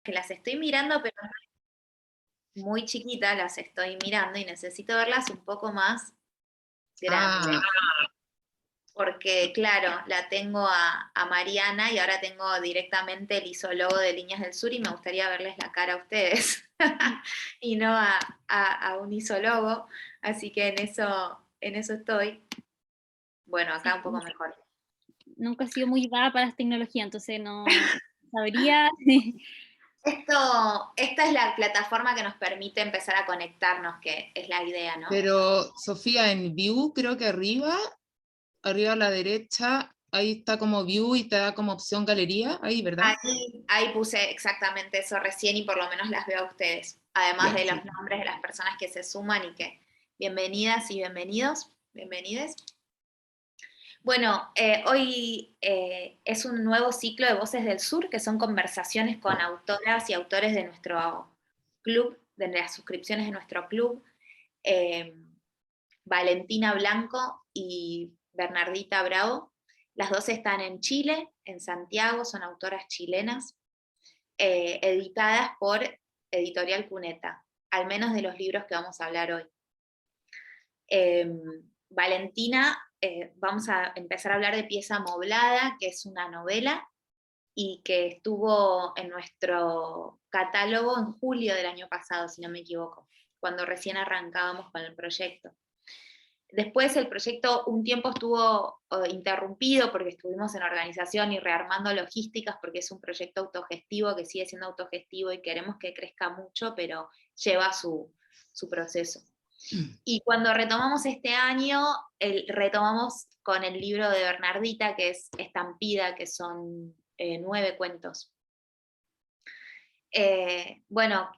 que las estoy mirando, pero muy chiquita las estoy mirando y necesito verlas un poco más grandes. Ah, Porque, claro, la tengo a Mariana y ahora tengo directamente el isólogo de Líneas del Sur y me gustaría verles la cara a ustedes y no a un isólogo. Así que en eso estoy. Bueno, sí, acá un poco mejor. nunca he sido muy dada para las tecnologías, entonces no sabría. Esta es la plataforma que nos permite empezar a conectarnos, que es la idea, ¿no? Pero Sofía, en View, creo que arriba a la derecha, ahí está como View y te da como opción galería, ahí, ¿verdad? Ahí puse exactamente eso recién y por lo menos las veo a ustedes, además Ya, de los sí. nombres de las personas que se suman y que bienvenidas y bienvenidos, bienvenides. Bueno, hoy es un nuevo ciclo de Voces del Sur, que son conversaciones con autoras y autores de nuestro club, de las suscripciones de nuestro club, eh, Valentina Blanco y Bernardita Bravo. Las dos están en Chile, en Santiago, son autoras chilenas, editadas por Editorial Cuneta, al menos de los libros que vamos a hablar hoy. Valentina, vamos a empezar a hablar de Pieza Moblada, que es una novela y que estuvo en nuestro catálogo en julio del año pasado, si no me equivoco, cuando recién arrancábamos con el proyecto. Después el proyecto un tiempo estuvo interrumpido porque estuvimos en organización y rearmando logísticas porque es un proyecto autogestivo que sigue siendo autogestivo y queremos que crezca mucho, pero lleva su proceso. Y cuando retomamos este año, retomamos con el libro de Bernardita, que es Estampida, que son 9 cuentos. Bueno,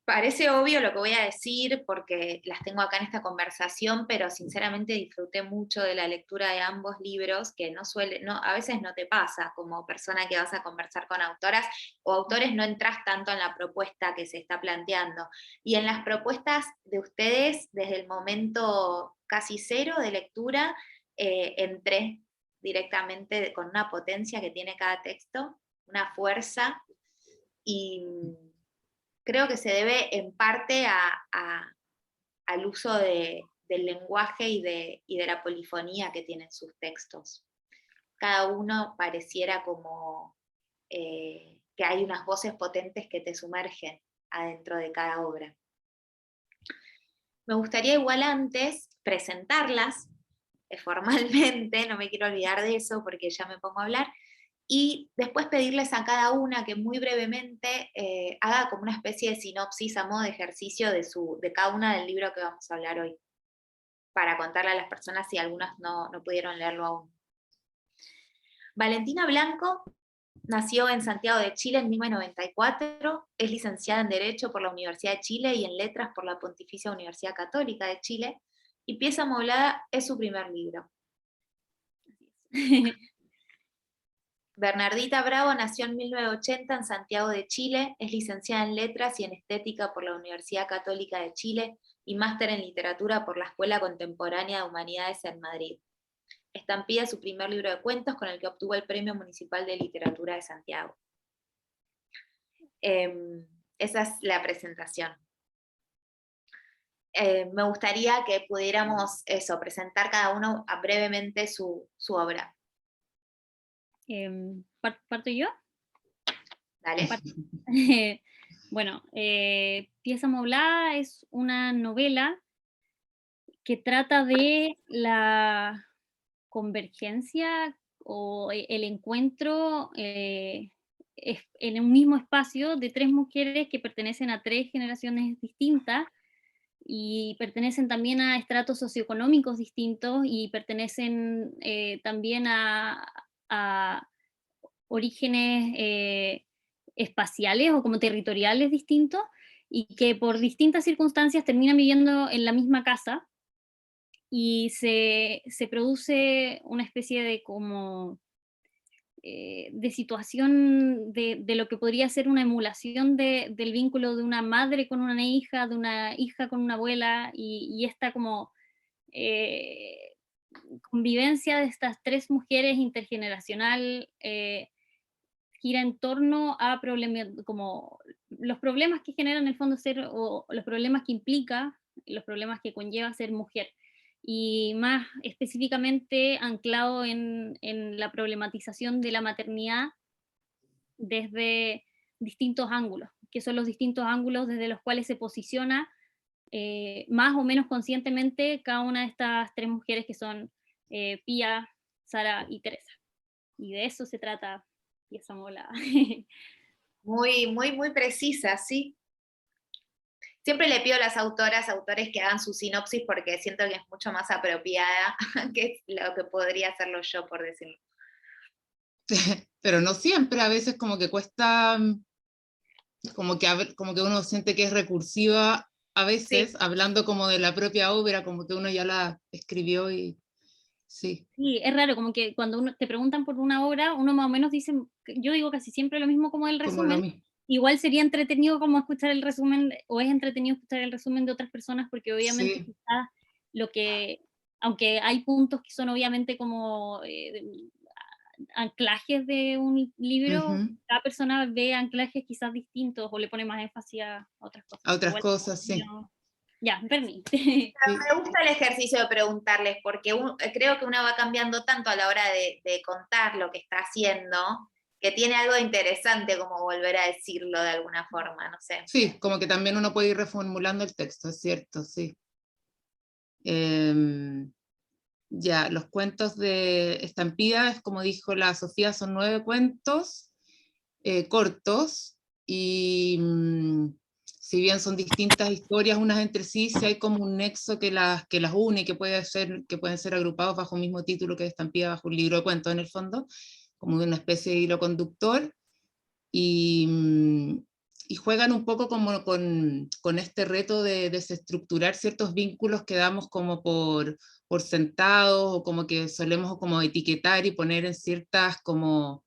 parece obvio lo que voy a decir porque las tengo acá en esta conversación, pero sinceramente disfruté mucho de la lectura de ambos libros, que a veces no te pasa como persona que vas a conversar con autoras o autores, no entras tanto en la propuesta que se está planteando. Y en las propuestas de ustedes, desde el momento casi cero de lectura, entré directamente con una potencia que tiene cada texto, una fuerza, y creo que se debe en parte al uso del lenguaje y de la polifonía que tienen sus textos. Cada uno pareciera como que hay unas voces potentes que te sumergen adentro de cada obra. Me gustaría igual antes presentarlas formalmente, no me quiero olvidar de eso porque ya me pongo a hablar, y después pedirles a cada una que muy brevemente haga como una especie de sinopsis a modo de ejercicio de cada una del libro que vamos a hablar hoy, para contarle a las personas si algunas no pudieron leerlo aún. Valentina Blanco nació en Santiago de Chile en 1994, es licenciada en Derecho por la Universidad de Chile y en Letras por la Pontificia Universidad Católica de Chile, y Pieza Moblada es su primer libro. Bernardita Bravo nació en 1980 en Santiago de Chile, es licenciada en Letras y en Estética por la Universidad Católica de Chile y máster en Literatura por la Escuela Contemporánea de Humanidades en Madrid. Estampida es su primer libro de cuentos con el que obtuvo el Premio Municipal de Literatura de Santiago. Esa es la presentación. Me gustaría que pudiéramos presentar cada uno brevemente su obra. ¿Parto yo? Dale. Bueno, Pieza Moblada es una novela que trata de la convergencia o el encuentro en un mismo espacio de tres mujeres que pertenecen a tres generaciones distintas y pertenecen también a estratos socioeconómicos distintos y pertenecen también a orígenes espaciales o como territoriales distintos y que por distintas circunstancias terminan viviendo en la misma casa y se produce una especie de como de situación de lo que podría ser una emulación del vínculo de una madre con una hija, de una hija con una abuela, y esta como eh, convivencia de estas tres mujeres intergeneracional gira en torno a como los problemas que generan en el fondo ser, o los problemas que implica, los problemas que conlleva ser mujer, y más específicamente anclado en la problematización de la maternidad desde distintos ángulos, que son los distintos ángulos desde los cuales se posiciona más o menos conscientemente cada una de estas tres mujeres que son Pía, Sara y Teresa. Y de eso se trata Pieza Mola. Muy, muy, muy precisa, sí. Siempre le pido a las autoras, autores que hagan su sinopsis porque siento que es mucho más apropiada que lo que podría hacerlo yo, por decirlo. Pero no siempre, a veces como que cuesta, como que uno siente que es recursiva a veces, Sí. hablando como de la propia obra, como que uno ya la escribió y sí. Sí, es raro, como que cuando te preguntan por una obra, uno más o menos dice, yo digo casi siempre lo mismo como el Como lo resumen. mismo. Igual sería entretenido como escuchar el resumen, o es entretenido escuchar el resumen de otras personas, porque obviamente Sí. quizás lo que, aunque hay puntos que son obviamente como anclajes de un libro, Ujú. cada persona ve anclajes quizás distintos o le pone más énfasis a otras cosas. A otras Igual, cosas, sí. ya, Bernie. Sí. Me gusta el ejercicio de preguntarles porque creo que uno va cambiando tanto a la hora de contar lo que está haciendo, que tiene algo interesante como volver a decirlo de alguna forma, no sé. Sí, como que también uno puede ir reformulando el texto, es cierto, sí. Ya, los cuentos de Estampida, es como dijo la Sofía, son 9 cuentos cortos, y si bien son distintas historias unas entre sí, sí hay como un nexo que las une, que pueden ser agrupados bajo un mismo título, que es Estampida, bajo un libro de cuentos en el fondo, como una especie de hilo conductor, y, y juegan un poco como con este reto de desestructurar ciertos vínculos que damos como por sentados, o como que solemos como etiquetar y poner en ciertas como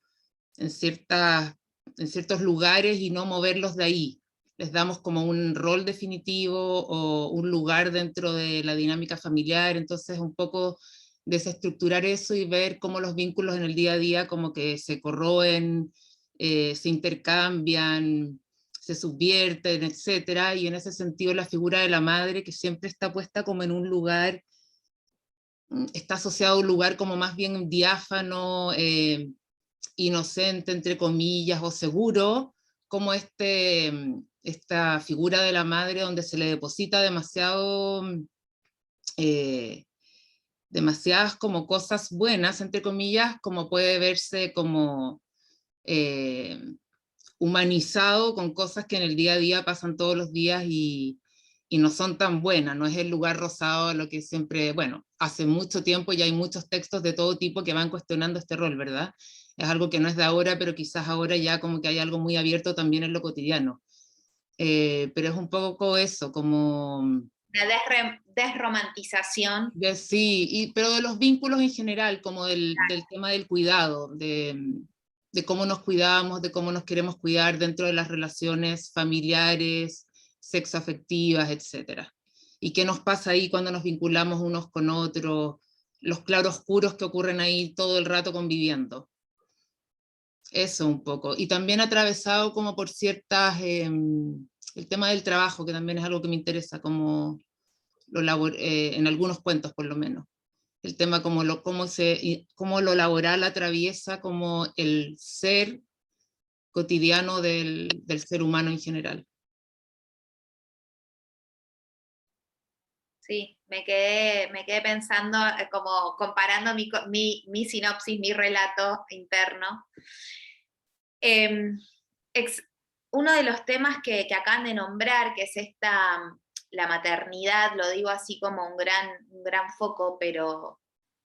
en ciertas en ciertos lugares y no moverlos de ahí. Les damos como un rol definitivo o un lugar dentro de la dinámica familiar, entonces un poco desestructurar eso y ver cómo los vínculos en el día a día como que se corroen, se intercambian, se subvierten, etcétera, y en ese sentido la figura de la madre, que siempre está puesta como en un lugar, está asociado a un lugar como más bien diáfano, inocente, entre comillas, o seguro, como esta figura de la madre donde se le deposita eh, demasiadas como cosas buenas, entre comillas, como puede verse como eh, humanizado con cosas que en el día a día pasan todos los días y no son tan buenas, no es el lugar rosado a lo que siempre, bueno, hace mucho tiempo ya hay muchos textos de todo tipo que van cuestionando este rol, ¿verdad? Es algo que no es de ahora, pero quizás ahora ya como que hay algo muy abierto también en lo cotidiano. Pero es un poco eso, como La desromantización. sí, pero de los vínculos en general, como del tema del cuidado, de cómo nos cuidamos, de cómo nos queremos cuidar dentro de las relaciones familiares, sexoafectivas, etcétera. Y qué nos pasa ahí cuando nos vinculamos unos con otros, los claroscuros que ocurren ahí todo el rato conviviendo. Eso un poco. Y también atravesado como por el tema del trabajo, que también es algo que me interesa, como en algunos cuentos por lo menos. El tema cómo lo laboral atraviesa como el ser cotidiano del ser humano en general. Sí, me quedé pensando, como comparando mi sinopsis, mi relato interno. Em, Uno de los temas que acaban de nombrar, que es la maternidad, lo digo así como un gran foco, pero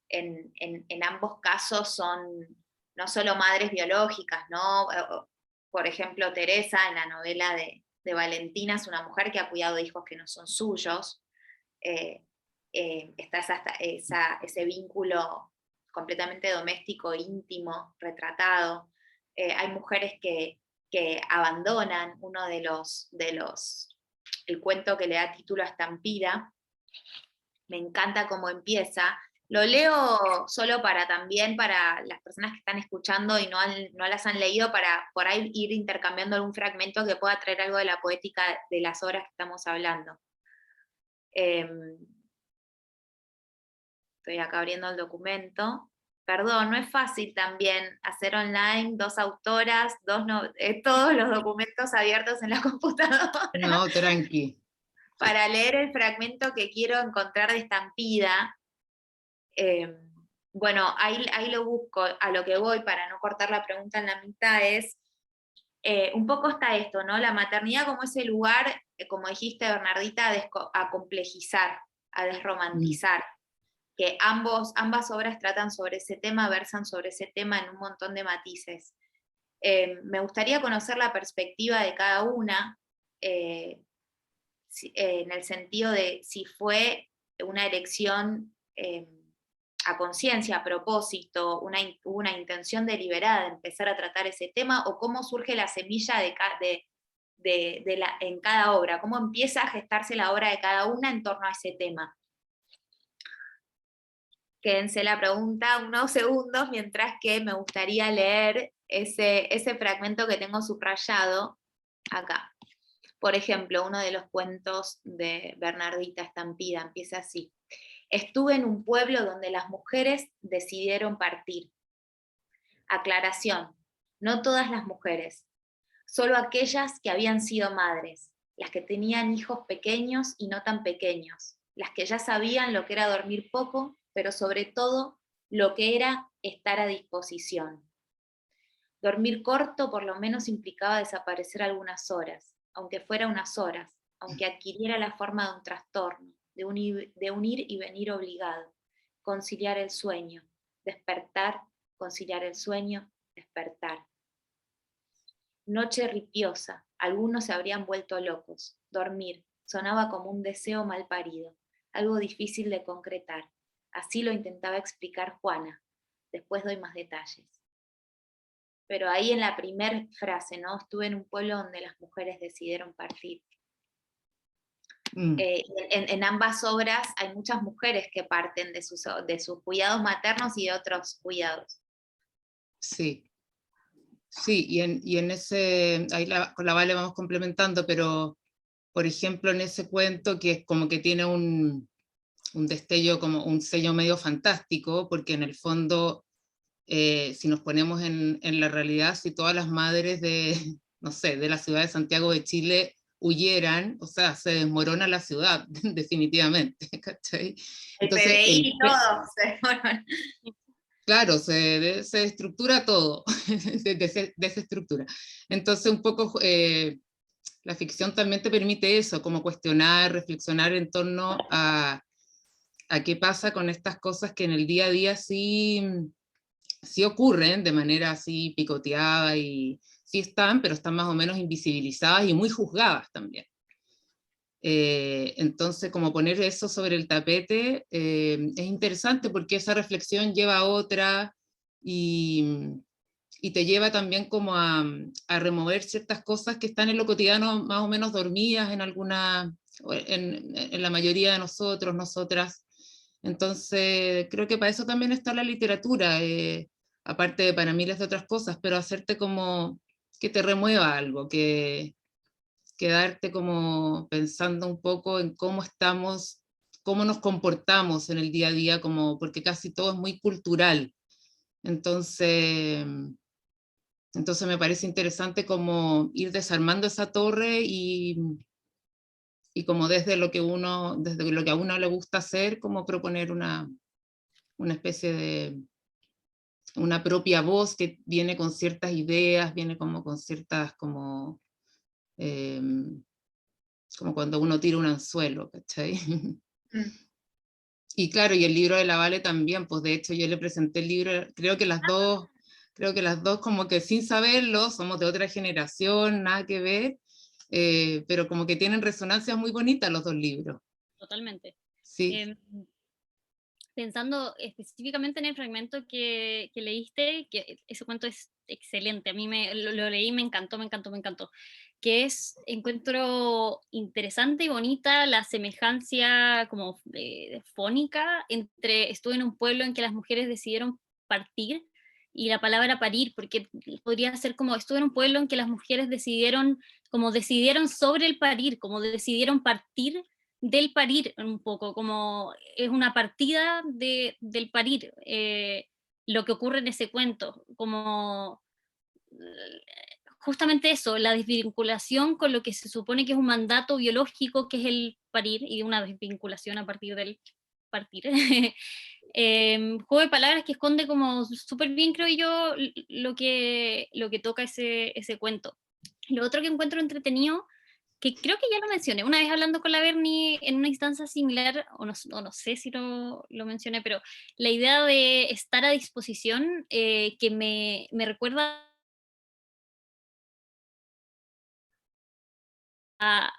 en ambos casos son no solo madres biológicas, ¿no? Por ejemplo, Teresa, en la novela de Valentina, es una mujer que ha cuidado de hijos que no son suyos. Está ese vínculo completamente doméstico, íntimo, retratado. Hay mujeres que abandonan el cuento que le da título a Estampida. Me encanta cómo empieza, Lo leo solo para también, para las personas que están escuchando y no las han leído, para por ahí ir intercambiando algún fragmento que pueda traer algo de la poética de las obras que estamos hablando. Estoy acá abriendo el documento. Perdón, no es fácil también hacer online 2 autoras, todos los documentos abiertos en la computadora. No, tranqui. Para leer el fragmento que quiero encontrar de Estampida. Bueno, ahí lo busco. A lo que voy, para no cortar la pregunta en la mitad, es un poco está esto, ¿no? La maternidad como ese lugar, como dijiste, Bernardita, a complejizar, a desromantizar. Que ambas obras tratan sobre ese tema, versan sobre ese tema en un montón de matices. Me gustaría conocer la perspectiva de cada una, en el sentido de si fue una elección a conciencia, a propósito, una intención deliberada de empezar a tratar ese tema, o cómo surge la semilla en cada obra, cómo empieza a gestarse la obra de cada una en torno a ese tema. Quédense la pregunta unos segundos, mientras que me gustaría leer ese fragmento que tengo subrayado acá. Por ejemplo, uno de los cuentos de Bernardita Estampida empieza así. Estuve en un pueblo donde las mujeres decidieron partir. Aclaración, no todas las mujeres, solo aquellas que habían sido madres, las que tenían hijos pequeños y no tan pequeños, las que ya sabían lo que era dormir poco, pero sobre todo lo que era estar a disposición. Dormir corto por lo menos implicaba desaparecer algunas horas, aunque fuera unas horas, aunque adquiriera la forma de un trastorno, de un ir y venir obligado, conciliar el sueño, despertar, conciliar el sueño, despertar. Noche ripiosa, algunos se habrían vuelto locos. Dormir sonaba como un deseo mal parido, algo difícil de concretar. Así lo intentaba explicar Juana. Después doy más detalles. Pero ahí en la primera frase, ¿no? Estuve en un pueblo donde las mujeres decidieron partir. En ambas obras hay muchas mujeres que parten de sus cuidados maternos y de otros cuidados. Sí. Sí, y en ese, ahí con la Vale vamos complementando, pero por ejemplo en ese cuento que es como que tiene un destello, como un sello medio fantástico, porque en el fondo, si nos ponemos en la realidad, si todas las madres de, no sé, de la ciudad de Santiago de Chile huyeran, o sea, se desmorona la ciudad, definitivamente, ¿cachai? El Entonces, PBI y todo se desmorona. Claro, se estructura todo, desestructura. Entonces, un poco la ficción también te permite eso, como cuestionar, reflexionar en torno a qué pasa con estas cosas que en el día a día sí, sí ocurren de manera así picoteada y sí están, pero están más o menos invisibilizadas y muy juzgadas también. Entonces, como poner eso sobre el tapete es interesante porque esa reflexión lleva a otra y te lleva también como a remover ciertas cosas que están en lo cotidiano más o menos dormidas en alguna, en la mayoría de nosotros, nosotras. Entonces, creo que para eso también está la literatura, aparte de para miles de otras cosas, pero hacerte como que te remueva algo, que quedarte como pensando un poco en cómo estamos, cómo nos comportamos en el día a día, como, porque casi todo es muy cultural. Entonces, entonces me parece interesante como ir desarmando esa torre y como desde lo que a uno le gusta hacer, como proponer una especie de, una propia voz que viene con ciertas ideas, viene como con ciertas como... como cuando uno tira un anzuelo, ¿cachai? Y claro, y el libro de la Vale también, pues de hecho yo le presenté el libro, creo que las dos como que sin saberlo, somos de otra generación, nada que ver, pero como que tienen resonancias muy bonitas los dos libros. Totalmente. Sí. Pensando específicamente en el fragmento que leíste, que ese cuento es excelente, a mí lo leí, me encantó, me encantó, me encantó. encuentro interesante y bonita la semejanza como fónica entre estuve en un pueblo en que las mujeres decidieron partir, y la palabra parir, porque podría ser como estuve en un pueblo en que las mujeres decidieron sobre el parir, como decidieron partir del parir un poco, como es una partida del parir, lo que ocurre en ese cuento, como justamente eso, la desvinculación con lo que se supone que es un mandato biológico, que es el parir, y una desvinculación a partir del partir. Juego de palabras que esconde como súper bien, creo yo, lo que toca ese cuento. Lo otro que encuentro entretenido, que creo que ya lo mencioné, una vez hablando con la Bernie en una instancia similar, o no sé si lo mencioné, pero la idea de estar a disposición, que me recuerda a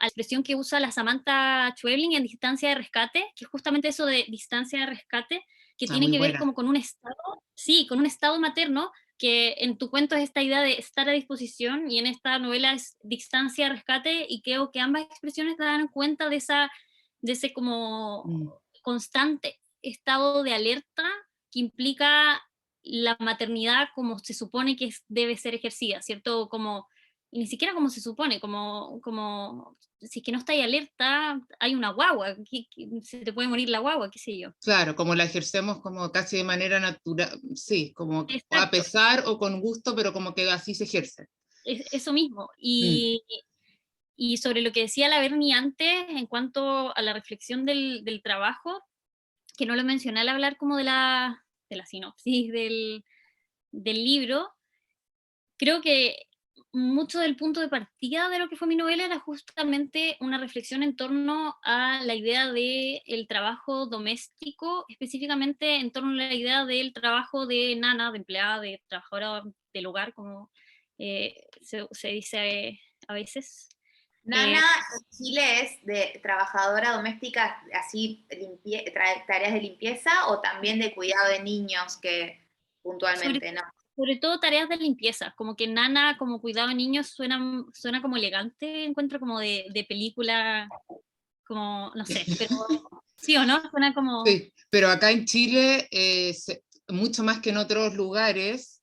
la expresión que usa la Samantha Schweblin en Distancia de Rescate, que es justamente eso de distancia de rescate, que Ah, tiene muy que ver buena. como con un estado, sí, con un estado materno, que en tu cuento es esta idea de estar a disposición, y en esta novela es distancia de rescate, y creo que ambas expresiones dan cuenta de ese como Mm. constante estado de alerta que implica la maternidad como se supone que debe ser ejercida, ¿cierto? Como, y ni siquiera como se supone, como si es que no está ahí alerta, hay una guagua, se te puede morir la guagua, qué sé yo. Claro, como la ejercemos como casi de manera natural, sí, como a Exacto, pesar o con gusto, pero como que así se ejerce. eso mismo. Mm. Y sobre lo que decía la Bernie antes, en cuanto a la reflexión del trabajo, que no lo mencioné al hablar como de la sinopsis del libro, creo que mucho del punto de partida de lo que fue mi novela era justamente una reflexión en torno a la idea del trabajo doméstico, específicamente en torno a la idea del trabajo de nana, de empleada, de trabajadora del hogar, como se dice a veces. Nana Eh, en Chile es de trabajadora doméstica, así tareas de limpieza o también de cuidado de niños que sobre, puntualmente, ¿no? sobre todo tareas de limpieza, como que nana como cuidado de niños suena como elegante, encuentro como de película, como, no sé, pero sí o no, suena como, Sí, pero acá en Chile, mucho más que en otros lugares,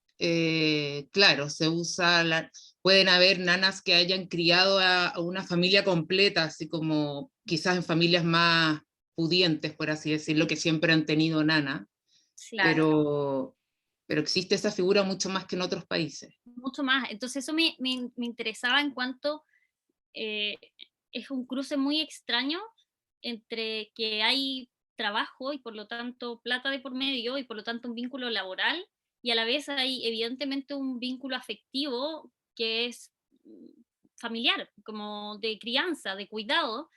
claro, se usa, pueden haber nanas que hayan criado a una familia completa, así como quizás en familias más pudientes, por así decirlo, que siempre han tenido nana, sí, Claro. pero existe esa figura mucho más que en otros países. mucho más. Entonces eso me interesaba en cuanto eh, es un cruce muy extraño entre que hay trabajo y por lo tanto plata de por medio y por lo tanto un vínculo laboral, y a la vez hay evidentemente un vínculo afectivo que es familiar, como de crianza, de cuidado,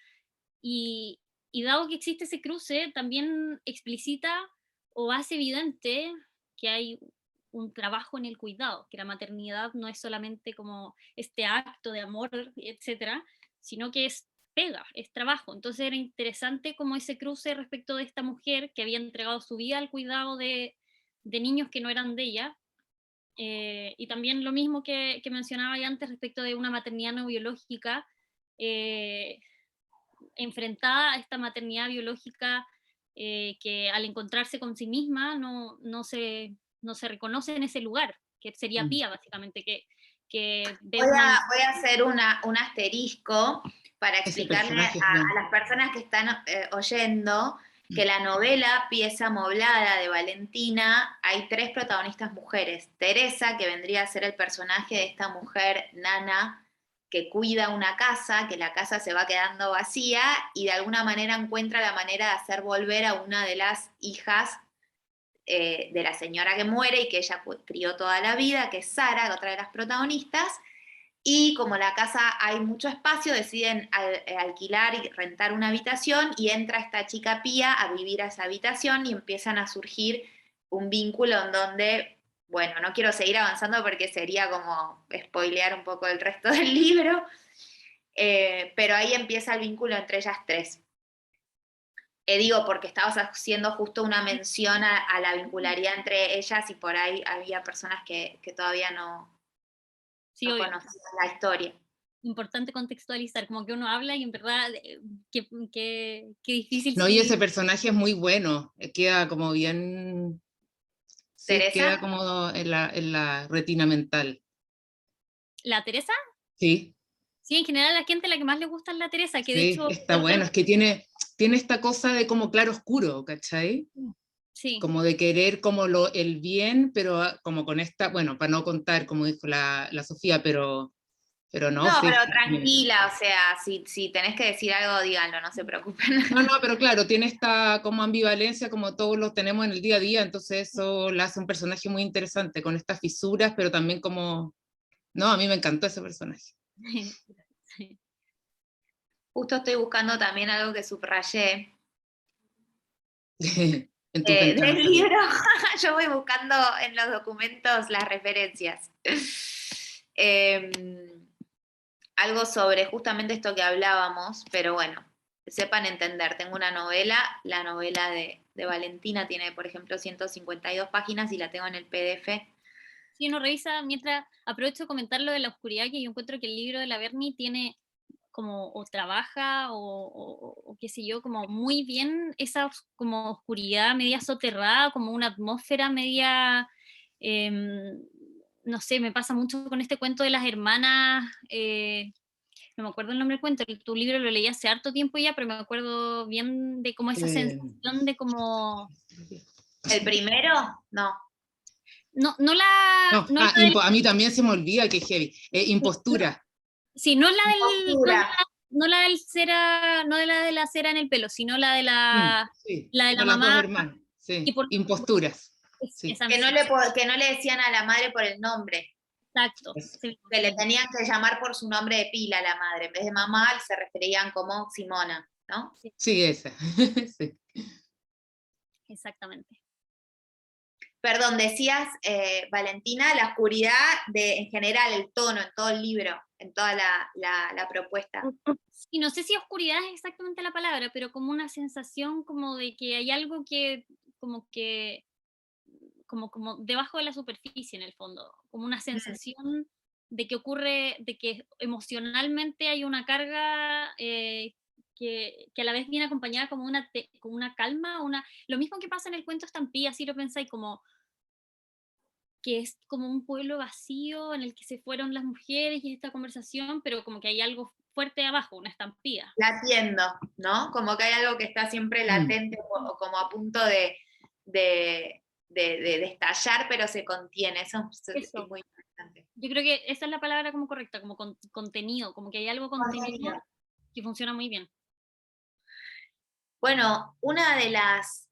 y, y dado que existe ese cruce, también explicita o hace evidente que hay un trabajo en el cuidado, que la maternidad no es solamente como este acto de amor, etcétera, sino que es pega, es trabajo. Entonces era interesante como ese cruce respecto de esta mujer que había entregado su vida al cuidado de niños que no eran de ella. Y también lo mismo que mencionaba ya antes respecto de una maternidad no biológica, eh, enfrentada a esta maternidad biológica, que al encontrarse con sí misma no se reconoce en ese lugar, que sería Mm. Pía básicamente, que ve una... Voy a hacer un asterisco para Ese explicarle personaje es bueno. a las personas que están oyendo que la novela Pieza Moblada de Valentina hay tres protagonistas mujeres. Teresa, que vendría a ser el personaje de esta mujer nana que cuida una casa, que la casa se va quedando vacía y de alguna manera encuentra la manera de hacer volver a una de las hijas de la señora que muere y que ella crió toda la vida, que es Sara, otra de las protagonistas, y como la casa hay mucho espacio, deciden alquilar y rentar una habitación y entra esta chica Pía a vivir a esa habitación y empiezan a surgir un vínculo en donde, bueno, no quiero seguir avanzando porque sería como spoilear un poco el resto del libro, pero ahí empieza el vínculo entre ellas tres. Digo, porque estabas haciendo justo una mención a la vincularidad entre ellas y por ahí había personas que todavía Sí, no obvio. conocían la historia. importante contextualizar, como que uno habla y en verdad, qué difícil. No, y Sí. ese personaje es muy bueno, queda como bien, sí, ¿Teresa? queda como en la retina mental, ¿La Teresa? sí, Sí, en general a la gente la que más le gusta es la Teresa, que de sí, hecho... está bueno, es que tiene esta cosa de como claro oscuro, ¿cachai? Sí, Como de querer como el bien, pero como con esta, bueno, para no contar, como dijo la Sofía, pero no, No, sí. pero tranquila, o sea, si tenés que decir algo, díganlo, no se preocupen. No, no, pero claro, tiene esta como ambivalencia como todos lo tenemos en el día a día, entonces eso la hace un personaje muy interesante, con estas fisuras, pero también como... No, a mí me encantó ese personaje. sí. Justo estoy buscando también algo que subrayé En tus ventanas del también. libro. Yo voy buscando en los documentos las referencias. Em, Algo sobre justamente esto que hablábamos, pero bueno, sepan entender. Tengo una novela, la novela de Valentina tiene, por ejemplo, 152 páginas y la tengo en el PDF. Si uno revisa, mientras aprovecho de comentar lo de la oscuridad, que yo encuentro que el libro de la Berni tiene como, o trabaja, o qué sé yo, como muy bien esa como oscuridad media soterrada, como una atmósfera media, no sé, me pasa mucho con este cuento de las hermanas, no me acuerdo el nombre del cuento, tu libro lo leí hace harto tiempo ya, pero me acuerdo bien de como esa Eh, sensación de como, ¿El primero? No. no la, no, no la del, a mí también se me olvida que es heavy. Impostura. sí, no la del, Postura. no la del cera, no de la cera en el pelo, sino la de Sí, la de la de las dos mamá, hermanas. y Sí, por, imposturas. Sí. esa Que no, misma, que no le decían a la madre por el nombre, exacto, Eso. que le tenían que llamar por su nombre de pila a la madre. En vez de mamá, se referían como Simona, ¿no? sí, Sí, esa. Sí. exactamente. Perdón, decías, Valentina, la oscuridad en general, el tono en todo el libro, en toda la propuesta. Y no sé si oscuridad es exactamente la palabra, pero como una sensación como de que hay algo como que, como debajo de la superficie en el fondo, como una sensación de que ocurre, de que emocionalmente hay una carga, que a la vez viene acompañada como como una calma, lo mismo que pasa en el cuento Estampía, si lo pensáis, como que es como un pueblo vacío en el que se fueron las mujeres y en esta conversación, pero como que hay algo fuerte abajo, una estampida. Latiendo, ¿no? Como que hay algo que está siempre latente o como a punto de estallar, pero se contiene. Eso es Eso, muy interesante. yo creo que esa es la palabra como correcta, como contenido, como que hay algo contenido que funciona muy bien. Bueno, una de las...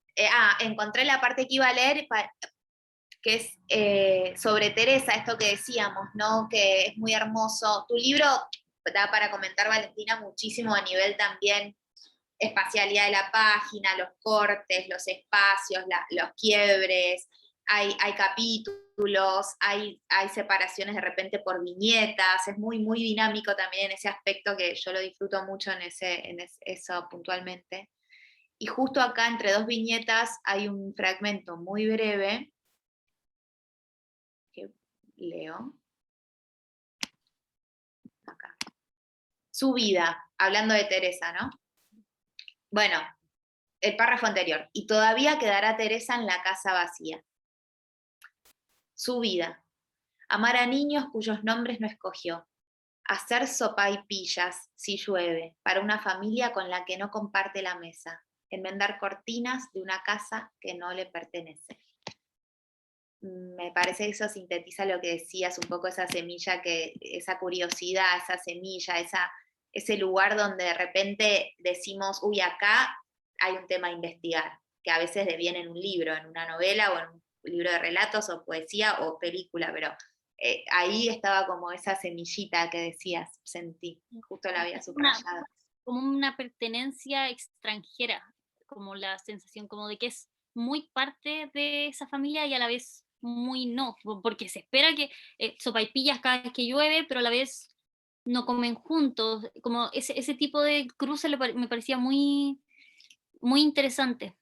encontré la parte que iba a leer, que es sobre Teresa, esto que decíamos, ¿no? Que es muy hermoso. Tu libro da para comentar, Valentina, muchísimo a nivel también espacialidad de la página, los cortes, los espacios, los quiebres, hay capítulos, hay separaciones de repente por viñetas, es muy, muy dinámico también en ese aspecto que yo lo disfruto mucho eso puntualmente. Y justo acá entre dos viñetas hay un fragmento muy breve que leo acá. Su vida, hablando de Teresa, ¿no? Bueno, el párrafo anterior. Y todavía quedará Teresa en la casa vacía. Su vida. Amar a niños cuyos nombres no escogió. Hacer sopaipillas si llueve para una familia con la que no comparte la mesa. Enmendar cortinas de una casa que no le pertenece. Me parece que eso sintetiza lo que decías, un poco esa semilla, esa curiosidad, esa semilla, ese lugar donde de repente decimos, uy, acá hay un tema a investigar, que a veces deviene en un libro, en una novela o en un libro de relatos o poesía o película, pero ahí estaba como esa semillita que decías, sentí, justo la había Es una, subrayado. como una pertenencia extranjera, como la sensación como de que es muy parte de esa familia y a la vez muy no, porque se espera que sopaipillas cada vez que llueve, pero a la vez no comen juntos, como ese tipo de cruce me parecía muy, muy interesante.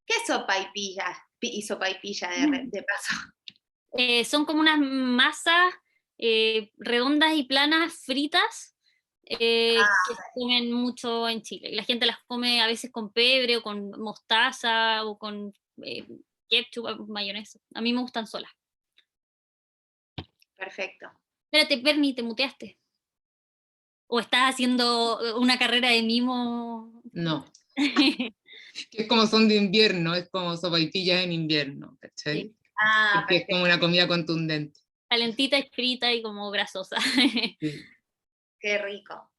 ¿Qué es sopaipilla? Y sopaipilla de paso. Son como unas masas redondas y planas fritas, que se comen mucho en Chile. Y la gente las come a veces con pebre o con mostaza o con ketchup, mayonesa. A mí me gustan solas. Perfecto. Espérate, Bernie, ¿te muteaste? ¿O estás haciendo una carrera de mimo? No, que es como son de invierno, es como sopaipillas en invierno, ¿cachai? Sí. Porque es como una comida contundente. Calentita, escrita y como grasosa. Sí. Qué rico.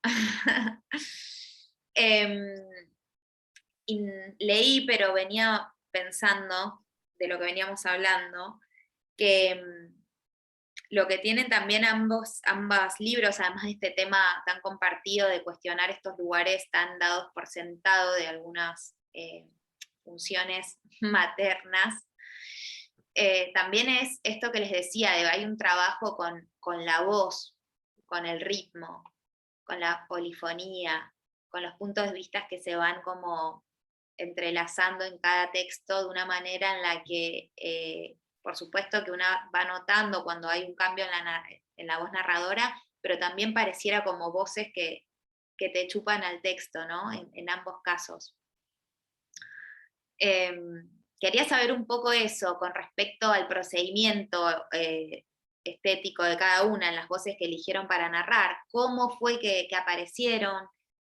Em, leí, pero venía pensando de lo que veníamos hablando, que lo que tienen también ambos libros, además de este tema tan compartido de cuestionar estos lugares tan dados por sentado de algunas funciones maternas, también es esto que les decía, de hay un trabajo con la voz, con el ritmo, con la polifonía, con los puntos de vista que se van como entrelazando en cada texto de una manera en la que, por supuesto que una va notando cuando hay un cambio en la voz narradora, pero también pareciera como voces que te chupan al texto, ¿no? En ambos casos. Quería saber un poco eso con respecto al procedimiento estético de cada una en las voces que eligieron para narrar. ¿Cómo fue que aparecieron?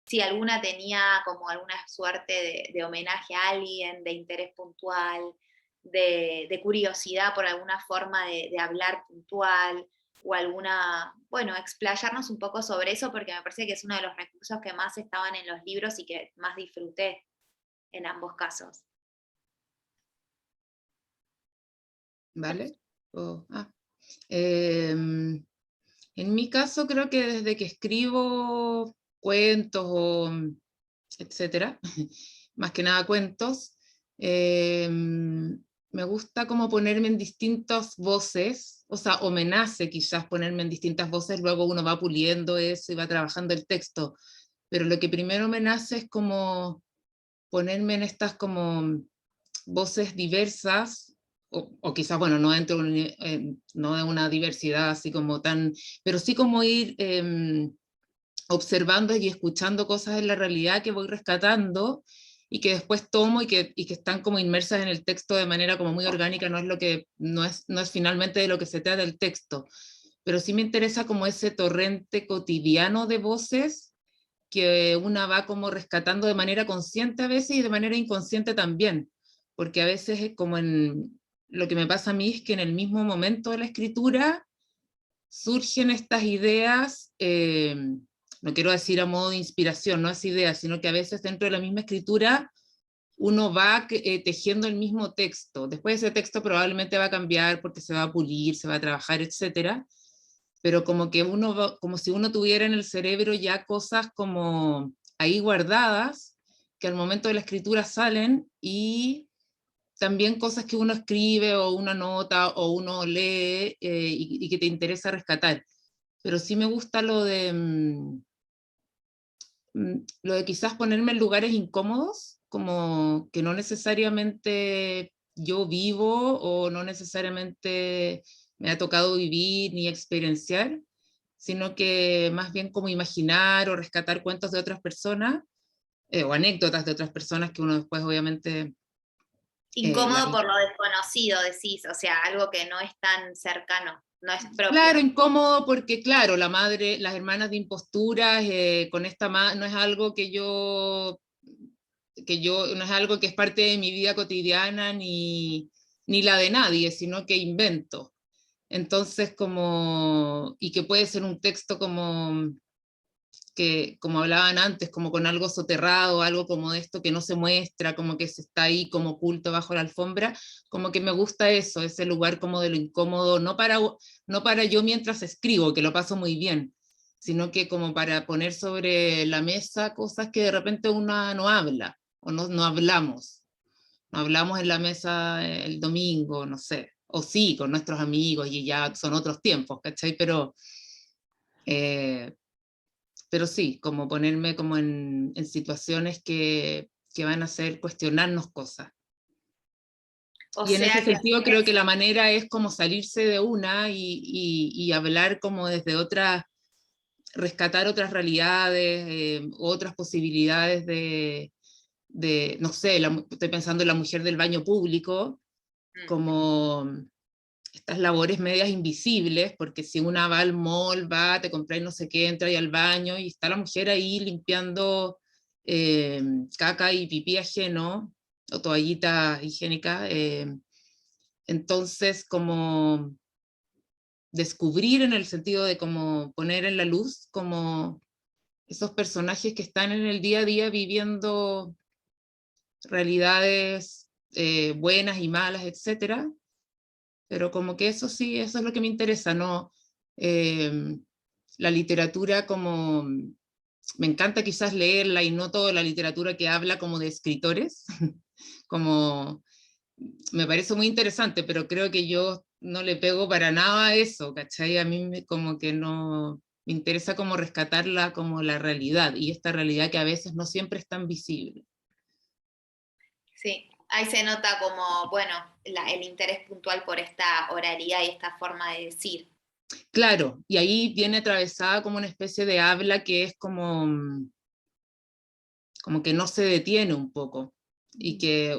Si alguna tenía como alguna suerte de homenaje a alguien, de interés puntual, de curiosidad por alguna forma de hablar puntual, o alguna, bueno, explayarnos un poco sobre eso, porque me parece que es uno de los recursos que más estaban en los libros y que más disfruté en ambos casos. ¿Vale? En mi caso creo que desde que escribo cuentos o etcétera, más que nada cuentos, me gusta como ponerme en distintas voces, o sea, o me nace quizás ponerme en distintas voces, luego uno va puliendo eso y va trabajando el texto, pero lo que primero me nace es como ponerme en estas como voces diversas, o quizás, bueno, no dentro no de una diversidad así como tan, pero sí como ir observando y escuchando cosas en la realidad que voy rescatando y que después tomo y que están como inmersas en el texto de manera como muy orgánica, no es finalmente de lo que se trata el texto, pero sí me interesa como ese torrente cotidiano de voces que una va como rescatando de manera consciente a veces y de manera inconsciente también, porque a veces es como en lo que me pasa a mí es que en el mismo momento de la escritura surgen estas ideas, no quiero decir a modo de inspiración, no es idea, sino que a veces dentro de la misma escritura uno va tejiendo el mismo texto. Después ese texto probablemente va a cambiar porque se va a pulir, se va a trabajar, etcétera, pero como que como si uno tuviera en el cerebro ya cosas como ahí guardadas, que al momento de la escritura salen, y también cosas que uno escribe o una nota o uno lee y que te interesa rescatar. Pero sí me gusta lo de quizás ponerme en lugares incómodos, como que no necesariamente yo vivo o no necesariamente me ha tocado vivir ni experienciar, sino que más bien como imaginar o rescatar cuentos de otras personas o anécdotas de otras personas que uno después obviamente... Incómodo por lo desconocido, decís, o sea, algo que no es tan cercano, no es propio. Claro, incómodo porque, claro, la madre, las hermanas de imposturas, con esta no es algo no es algo que es parte de mi vida cotidiana ni la de nadie, sino que invento. Entonces, y que puede ser un texto como hablaban antes, como con algo soterrado, algo como de esto que no se muestra, como que se está ahí como oculto bajo la alfombra, como que me gusta eso, ese lugar como de lo incómodo, no para yo mientras escribo, que lo paso muy bien, sino que como para poner sobre la mesa cosas que de repente uno no habla, o no hablamos. No hablamos en la mesa el domingo, no sé, o sí, con nuestros amigos, y ya son otros tiempos, ¿cachai? Eh, pero sí, como ponerme como en situaciones que van a hacer cuestionarnos cosas. O Y en ese sea que sentido creo que la manera es como salirse de una y hablar como desde otras, rescatar otras realidades, otras posibilidades no sé, estoy pensando en la mujer del baño público, como estas labores medias invisibles, porque si una va al mall, va, te compra y no sé qué, entra ahí al baño y está la mujer ahí limpiando caca y pipí ajeno, o toallita higiénica. Entonces, como descubrir en el sentido de como poner en la luz como esos personajes que están en el día a día viviendo realidades buenas y malas, etcétera, pero como que eso sí, eso es lo que me interesa, ¿no? Eh, la literatura como, me encanta quizás leerla y no toda la literatura que habla como de escritores, como, me parece muy interesante, pero creo que yo no le pego para nada a eso, ¿cachai? A mí como que no, me interesa como rescatarla como la realidad, y esta realidad que a veces no siempre es tan visible. sí, ahí se nota como, bueno, el interés puntual por esta oralidad y esta forma de decir. Claro, y ahí viene atravesada como una especie de habla que es como, como que no se detiene un poco, y que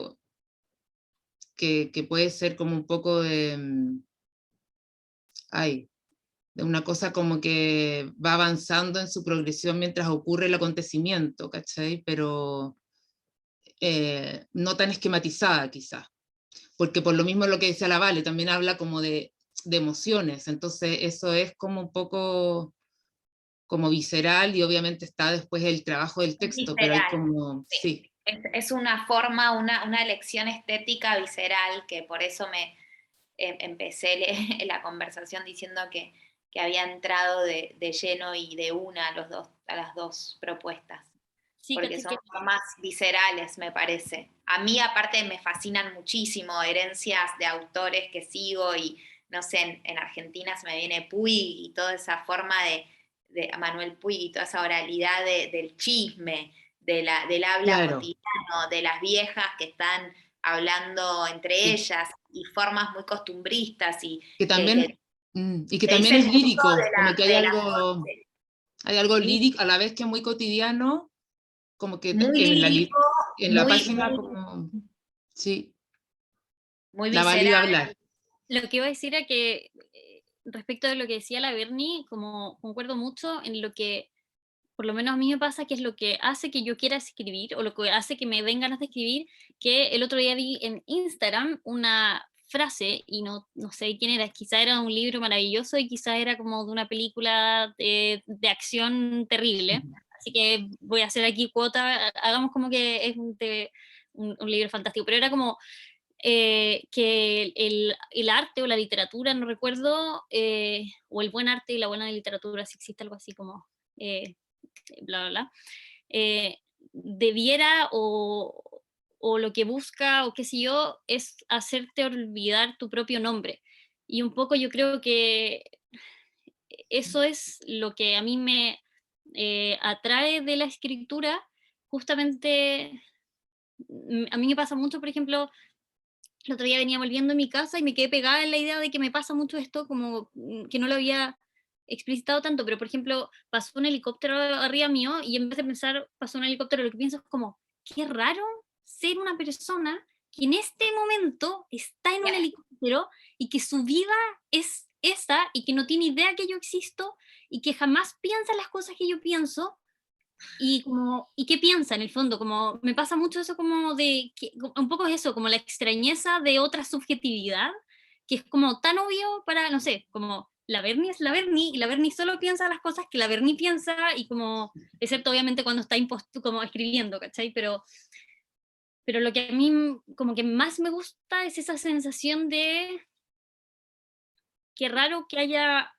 puede ser como un poco de, ay, de una cosa como que va avanzando en su progresión mientras ocurre el acontecimiento, ¿cachai? Pero no tan esquematizada quizás, porque por lo mismo lo que decía la Vale, también habla como de emociones, entonces eso es como un poco como visceral, y obviamente está después el trabajo del texto, pero hay Visceral, como, sí. sí. Es una forma, una elección estética visceral que por eso empecé la conversación diciendo que había entrado de lleno y de una a las dos propuestas, Sí, porque caché son que formas viscerales, me parece. A mí aparte me fascinan muchísimo herencias de autores que sigo y no sé, en Argentina se me viene Puig y toda esa forma de Manuel Puig y toda esa oralidad del chisme, del habla Claro, cotidiano, de las viejas que están hablando entre y ellas y formas muy costumbristas que que también, y que te también dicen es mucho lírico, como que de la hay algo sí, lírico, a la vez que es muy cotidiano, como que muy lírico, en la muy, página, muy, como, sí, muy la Vale iba a visceral. hablar. lo que iba a decir era que respecto de lo que decía la Bernie, como concuerdo mucho en lo que por lo menos a mí me pasa, que es lo que hace que yo quiera escribir o lo que hace que me den ganas de escribir, que el otro día vi en Instagram una frase y no sé quién era, quizá era un libro maravilloso y quizá era como de una película de acción terrible, así que voy a hacer aquí cuota, hagamos como que es un libro fantástico, pero era como que el arte o la literatura, no recuerdo, o el buen arte y la buena literatura, si existe algo así como eh, bla, bla, bla, eh, debiera o lo que busca o qué sé yo, es hacerte olvidar tu propio nombre. Y un poco yo creo que eso es lo que a mí me atrae de la escritura, justamente a mí me pasa mucho, por ejemplo, el otro día venía volviendo a mi casa y me quedé pegada en la idea de que me pasa mucho esto, como que no lo había explicitado tanto, pero por ejemplo, pasó un helicóptero arriba mío y en vez de pensar, pasó un helicóptero, lo que pienso es como, qué raro ser una persona que en este momento está en un helicóptero y que su vida es esa y que no tiene idea que yo existo y que jamás piensa las cosas que yo pienso y como, ¿y qué piensa en el fondo? Como me pasa mucho eso como de, un poco es eso, como la extrañeza de otra subjetividad, que es como tan obvio para, no sé, como la Berni es la Berni, y la Berni solo piensa las cosas que la Berni piensa, y como, excepto obviamente cuando está como escribiendo, ¿cachai? Pero lo que a mí como que más me gusta es esa sensación de qué raro que haya,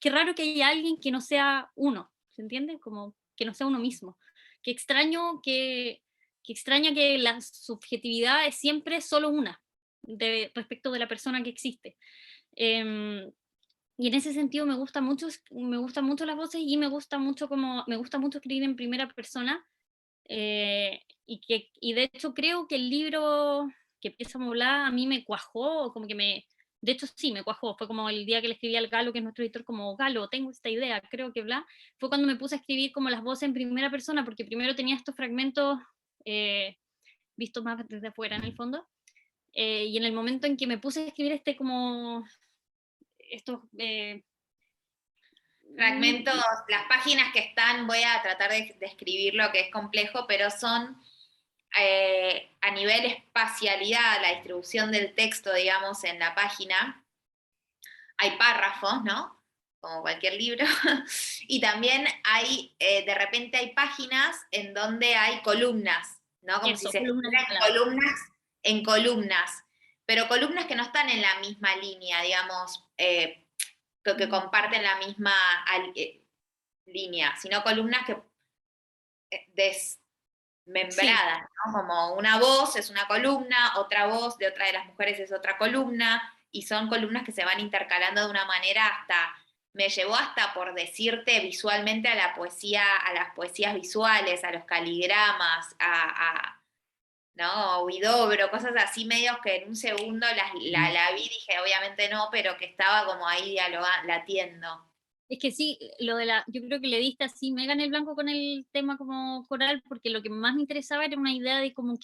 qué raro que haya alguien que no sea uno, ¿se entiende? Como que no sea uno mismo. Qué extraño que extraña que la subjetividad es siempre solo una respecto de la persona que existe. Eh, y en ese sentido me gustan mucho las voces y me gusta mucho como me gusta mucho escribir en primera persona y de hecho creo que el libro que Pieza Moblada a mí me cuajó, como que de hecho sí, me cuajó, fue como el día que le escribí al Galo, que es nuestro editor, como, Galo, tengo esta idea, creo que bla, fue cuando me puse a escribir como las voces en primera persona, porque primero tenía estos fragmentos vistos más desde afuera en el fondo, y en el momento en que me puse a escribir como estos... fragmentos, las páginas que están, voy a tratar de describirlo, que es complejo, pero son a nivel espacialidad, la distribución del texto, digamos, en la página, hay párrafos, ¿no? Como cualquier libro, y también hay, de repente hay páginas en donde hay columnas, ¿no? Como si eso, se columnas escribieran en columnas, pero columnas que no están en la misma línea, digamos, que comparten la misma línea, sino columnas que desmembradas, ¿no? Como una voz es una columna, otra voz de otra de las mujeres es otra columna, y son columnas que se van intercalando de una manera me llevó hasta por decirte visualmente a la poesía, a las poesías visuales, a los caligramas, ¿no? Huidobro, cosas así medios que en un segundo la vi y dije, obviamente no, pero que estaba como ahí latiendo. Es que sí, yo creo que le diste así mega en el blanco con el tema como coral, porque lo que más me interesaba era una idea de como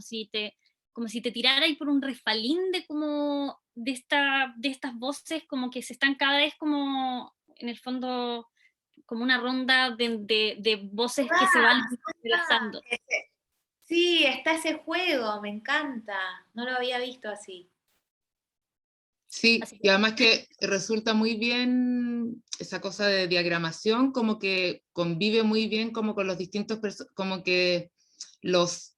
si te tirara ahí por un refalín de estas voces como que se están cada vez como en el fondo como una ronda de voces que se van entrelazando. Sí, está ese juego, me encanta. No lo había visto así. Sí, y además que resulta muy bien esa cosa de diagramación, como que convive muy bien como con los distintos, como que los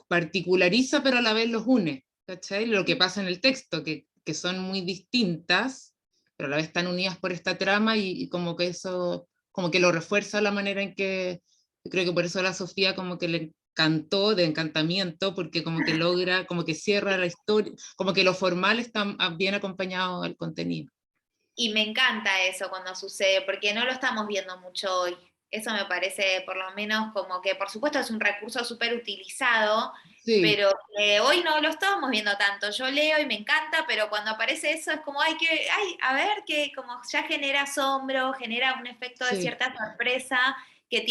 particulariza, pero a la vez los une, ¿cachai? Lo que pasa en el texto, que son muy distintas, pero a la vez están unidas por esta trama y como que eso, como que lo refuerza la manera en que, yo creo que por eso a la Sofía como que le encantó, de encantamiento, porque como que logra, como que cierra la historia, como que lo formal está bien acompañado al contenido. Y me encanta eso cuando sucede, porque no lo estamos viendo mucho hoy. Eso me parece, por lo menos, como que, por supuesto, es un recurso súper utilizado, Sí, pero hoy no lo estábamos viendo tanto. Yo leo y me encanta, pero cuando aparece eso es como, a ver, que como ya genera asombro, genera un efecto de sí. cierta sorpresa que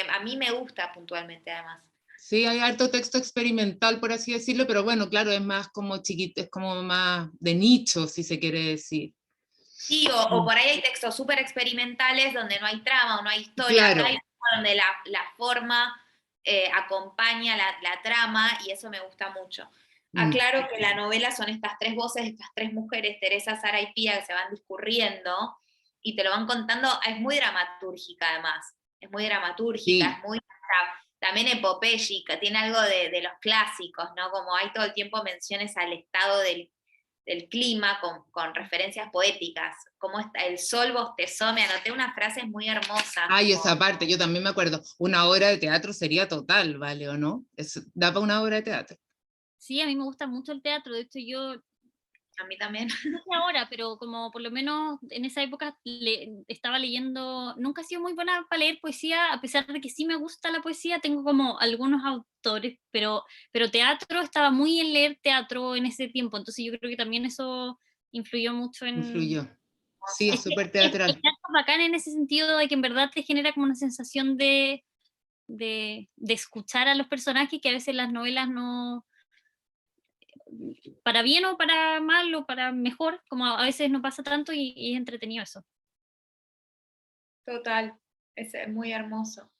a mí me gusta puntualmente, además. Sí, hay harto texto experimental, por así decirlo, pero bueno, claro, es más como chiquito, es como más de nicho, si se quiere decir. Sí, o por ahí hay textos súper experimentales donde no hay trama o no hay historia. Acá Claro. hay uno donde la forma acompaña la trama y eso me gusta mucho. Mm. Aclaro que la novela son estas tres voces, estas tres mujeres, Teresa, Sara y Pía, que se van discurriendo y te lo van contando. Es muy dramatúrgica además, es muy dramatúrgica, Sí, es muy también epopéyica, tiene algo de los clásicos, ¿no? Como hay todo el tiempo menciones al estado del clima con referencias poéticas, como está el sol bostezó, me anoté unas frases muy hermosas. ay, Como, esa parte, yo también me acuerdo, una obra de teatro sería total, ¿vale o no? Da para una obra de teatro. Sí, a mí me gusta mucho el teatro, de hecho yo a mí también. no sé ahora, pero como por lo menos en esa época estaba leyendo, nunca he sido muy buena para leer poesía, a pesar de que sí me gusta la poesía, tengo como algunos autores, pero teatro, estaba muy en leer teatro en ese tiempo, entonces yo creo que también eso influyó mucho en... Influyó. Sí, es Es que súper el teatral. teatro es bacán en ese sentido de que en verdad te genera como una sensación de escuchar a los personajes que a veces las novelas no, para bien o para mal o para mejor, como a veces no pasa tanto y es entretenido eso. Total, es muy hermoso.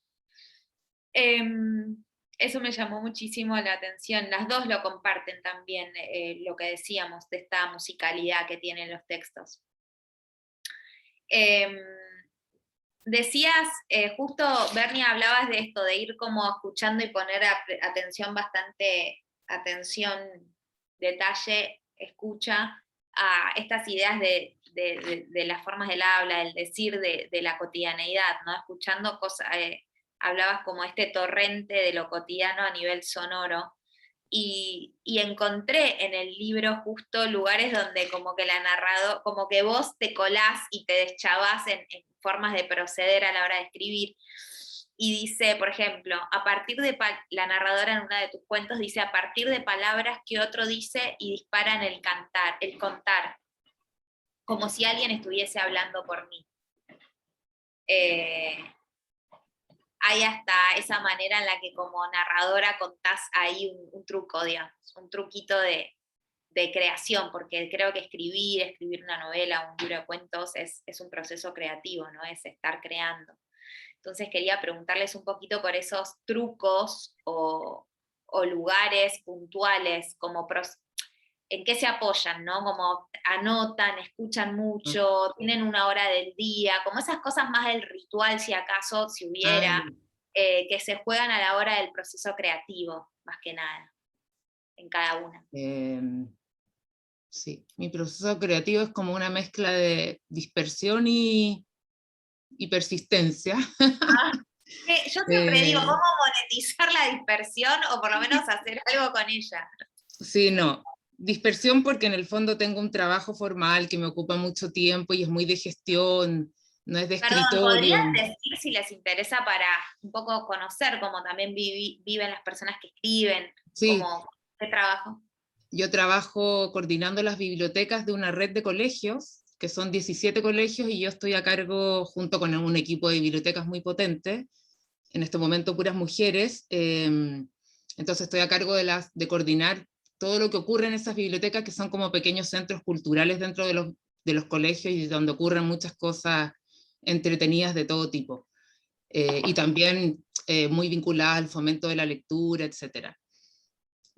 Eso me llamó muchísimo la atención. Las dos lo comparten también, lo que decíamos de esta musicalidad que tienen los textos. Em, Decías, justo Bernie, hablabas de esto, de ir como escuchando y poner atención, detalle, escucha a estas ideas de las formas del habla, del decir, de la cotidianeidad, ¿no? Escuchando cosas, hablabas como este torrente de lo cotidiano a nivel sonoro. Y encontré en el libro justo lugares donde como que como que vos te colás y te deschavás en formas de proceder a la hora de escribir. y dice, por ejemplo, a partir de, la narradora en uno de tus cuentos dice, a partir de palabras que otro dice y disparan el cantar, el contar, como si alguien estuviese hablando por mí. Hay hasta esa manera en la que como narradora contás ahí un truco, digamos, un truquito de creación, porque creo que escribir una novela, un libro de cuentos es un proceso creativo, ¿no? Es estar creando. Entonces quería preguntarles un poquito por esos trucos o lugares puntuales, como en qué se apoyan, ¿no? Como anotan, escuchan mucho, tienen una hora del día, como esas cosas más del ritual, si acaso, si hubiera, que se juegan a la hora del proceso creativo, más que nada, en cada una. Sí, mi proceso creativo es como una mezcla de dispersión y persistencia. Yo siempre digo, ¿cómo monetizar la dispersión o por lo menos hacer algo con ella? Sí, no. Dispersión porque en el fondo tengo un trabajo formal que me ocupa mucho tiempo y es muy de gestión, no es de escritorio. ¿Podrían decir si les interesa para un poco conocer cómo también viven las personas que escriben? Sí. ¿Qué trabajo? Yo trabajo coordinando las bibliotecas de una red de colegios, que son 17 colegios, y yo estoy a cargo, junto con un equipo de bibliotecas muy potente, en este momento puras mujeres, entonces estoy a cargo de coordinar todo lo que ocurre en esas bibliotecas, que son como pequeños centros culturales dentro de los colegios y donde ocurren muchas cosas entretenidas de todo tipo, y también muy vinculadas al fomento de la lectura, etcétera,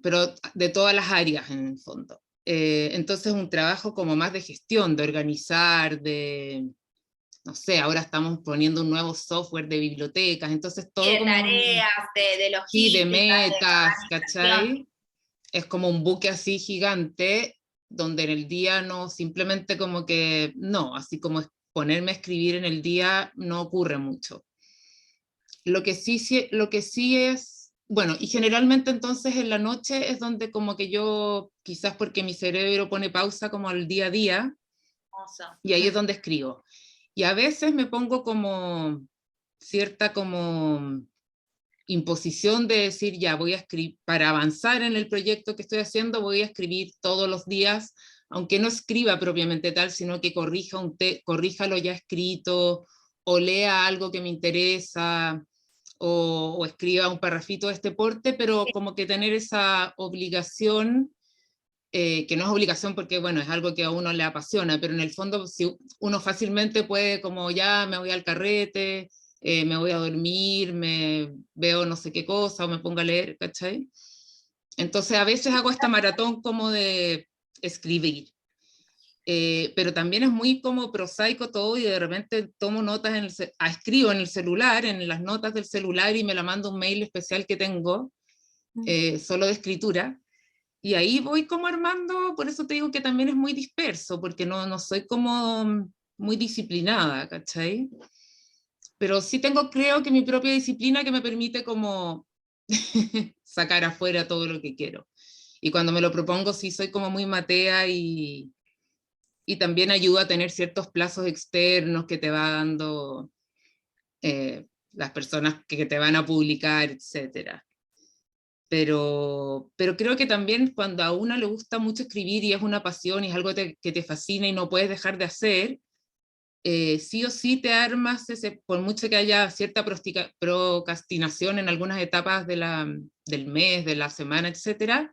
pero de todas las áreas en el fondo. Entonces un trabajo como más de gestión, de organizar, no sé, ahora estamos poniendo un nuevo software de bibliotecas, entonces todo de como... tareas, de logística. Sí, de metas, de ¿cachai? Es como un buque así gigante, donde en el día no, simplemente como que, no, así como ponerme a escribir en el día no ocurre mucho. Lo que sí es, bueno, y generalmente entonces en la noche es donde como que yo, quizás porque mi cerebro pone pausa como al día a día, y ahí es donde escribo. Y a veces me pongo como cierta como imposición de decir, ya voy a escribir, para avanzar en el proyecto que estoy haciendo, voy a escribir todos los días, aunque no escriba propiamente tal, sino que corrija lo ya escrito, o lea algo que me interesa, o escriba un parrafito de este porte, pero como que tener esa obligación, que no es obligación porque, bueno, es algo que a uno le apasiona, pero en el fondo si uno fácilmente puede como ya me voy al carrete, me voy a dormir, me veo no sé qué cosa o me pongo a leer, ¿cachai? Entonces a veces hago esta maratón como de escribir, pero también es muy como prosaico todo y de repente tomo notas, escribo en el celular, en las notas del celular y me la mando un mail especial que tengo, solo de escritura. Y ahí voy como armando, por eso te digo que también es muy disperso, porque no soy como muy disciplinada, ¿cachai? Pero sí tengo, creo que mi propia disciplina que me permite como sacar afuera todo lo que quiero. Y cuando me lo propongo sí soy como muy matea y también ayuda a tener ciertos plazos externos que te va dando las personas que te van a publicar, etcétera. Pero creo que también cuando a uno le gusta mucho escribir y es una pasión y es algo que te fascina y no puedes dejar de hacer, sí o sí te armas, por mucho que haya cierta procrastinación en algunas etapas del mes, de la semana, etcétera,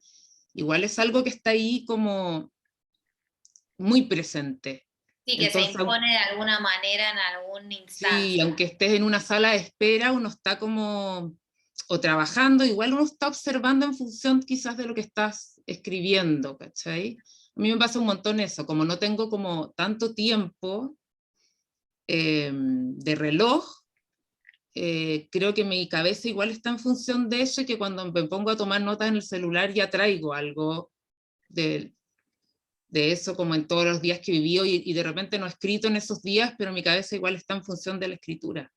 igual es algo que está ahí como muy presente. Sí, que Entonces, se impone de alguna manera en algún instante. sí, aunque estés en una sala de espera, uno está como, o trabajando, igual uno está observando en función quizás de lo que estás escribiendo, ¿cachai? A mí me pasa un montón eso, como no tengo como tanto tiempo de reloj, creo que mi cabeza igual está en función de eso y que cuando me pongo a tomar notas en el celular ya traigo algo de, de eso como en todos los días que he vivido y de repente no he escrito en esos días, pero mi cabeza igual está en función de la escritura.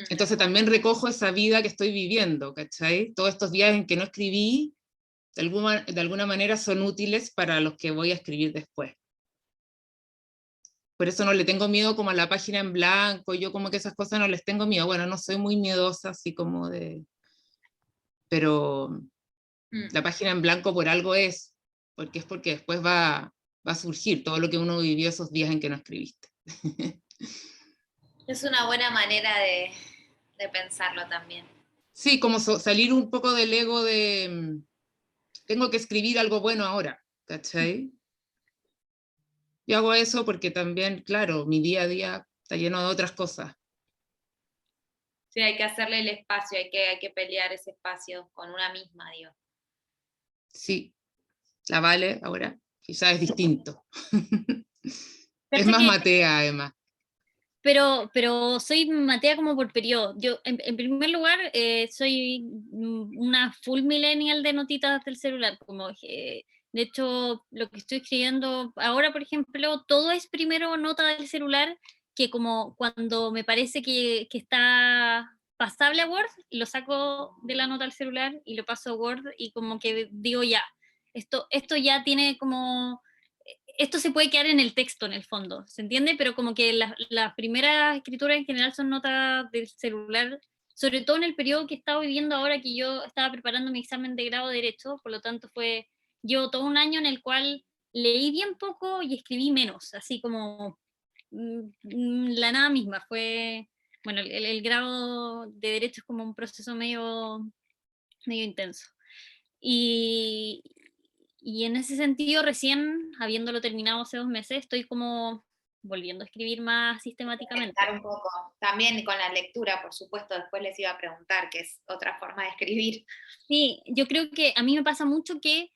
Entonces también recojo esa vida que estoy viviendo, ¿cachai? Todos estos días en que no escribí, de alguna manera son útiles para los que voy a escribir después. Por eso no le tengo miedo como a la página en blanco, yo como que esas cosas no les tengo miedo. Bueno, no soy muy miedosa, así como de... Pero la página en blanco por algo es, porque después va a surgir todo lo que uno vivió esos días en que no escribiste. Es una buena manera de pensarlo también. Sí, como salir un poco del ego de tengo que escribir algo bueno ahora, ¿cachai? Yo hago eso porque también, claro, mi día a día está lleno de otras cosas. Sí, hay que hacerle el espacio, hay que pelear ese espacio con una misma, digo. Sí, la Vale ahora quizás es distinto. Es Cacha más que matea, además. Pero soy matea como por periodo. Yo, en primer lugar, soy una full millennial de notitas del celular. Como, de hecho, lo que estoy escribiendo ahora, por ejemplo, todo es primero nota del celular, que como cuando me parece que está pasable a Word, lo saco de la nota del celular y lo paso a Word y como que digo ya, esto ya tiene como esto se puede quedar en el texto, en el fondo, ¿se entiende? Pero como que las primeras escrituras en general son notas del celular, sobre todo en el periodo que he estado viviendo ahora, que yo estaba preparando mi examen de grado de Derecho, por lo tanto llevo todo un año en el cual leí bien poco y escribí menos, así como la nada misma, bueno, el grado de Derecho es como un proceso medio intenso. Y, y en ese sentido, recién, habiéndolo terminado hace 2 meses, estoy como volviendo a escribir más sistemáticamente. Un poco. También con la lectura, por supuesto, después les iba a preguntar, que es otra forma de escribir. Sí, yo creo que a mí me pasa mucho que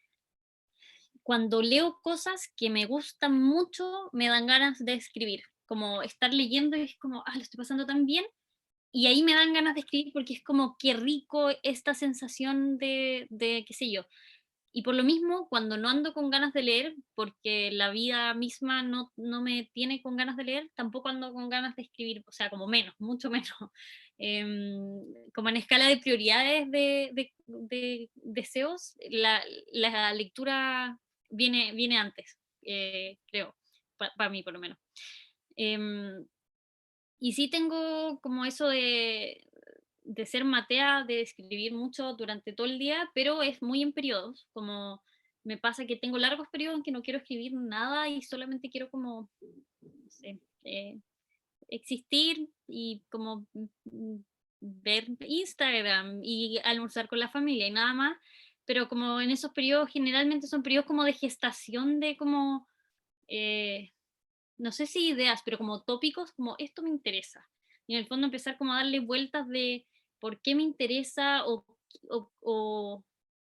cuando leo cosas que me gustan mucho, me dan ganas de escribir. Como estar leyendo y es como, lo estoy pasando tan bien. Y ahí me dan ganas de escribir porque es como, qué rico esta sensación de qué sé yo. Y por lo mismo, cuando no ando con ganas de leer, porque la vida misma no me tiene con ganas de leer, tampoco ando con ganas de escribir, o sea, como menos, mucho menos. Como en escala de prioridades de deseos, la lectura viene antes, creo, para mí por lo menos. Em, y sí tengo como eso de ser matea, de escribir mucho durante todo el día, pero es muy en periodos, como me pasa que tengo largos periodos en que no quiero escribir nada y solamente quiero como, no sé, existir y como ver Instagram y almorzar con la familia y nada más, pero como en esos periodos generalmente son periodos como de gestación de como... no sé si ideas, pero como tópicos, como esto me interesa. Y en el fondo empezar como a darle vueltas de por qué me interesa o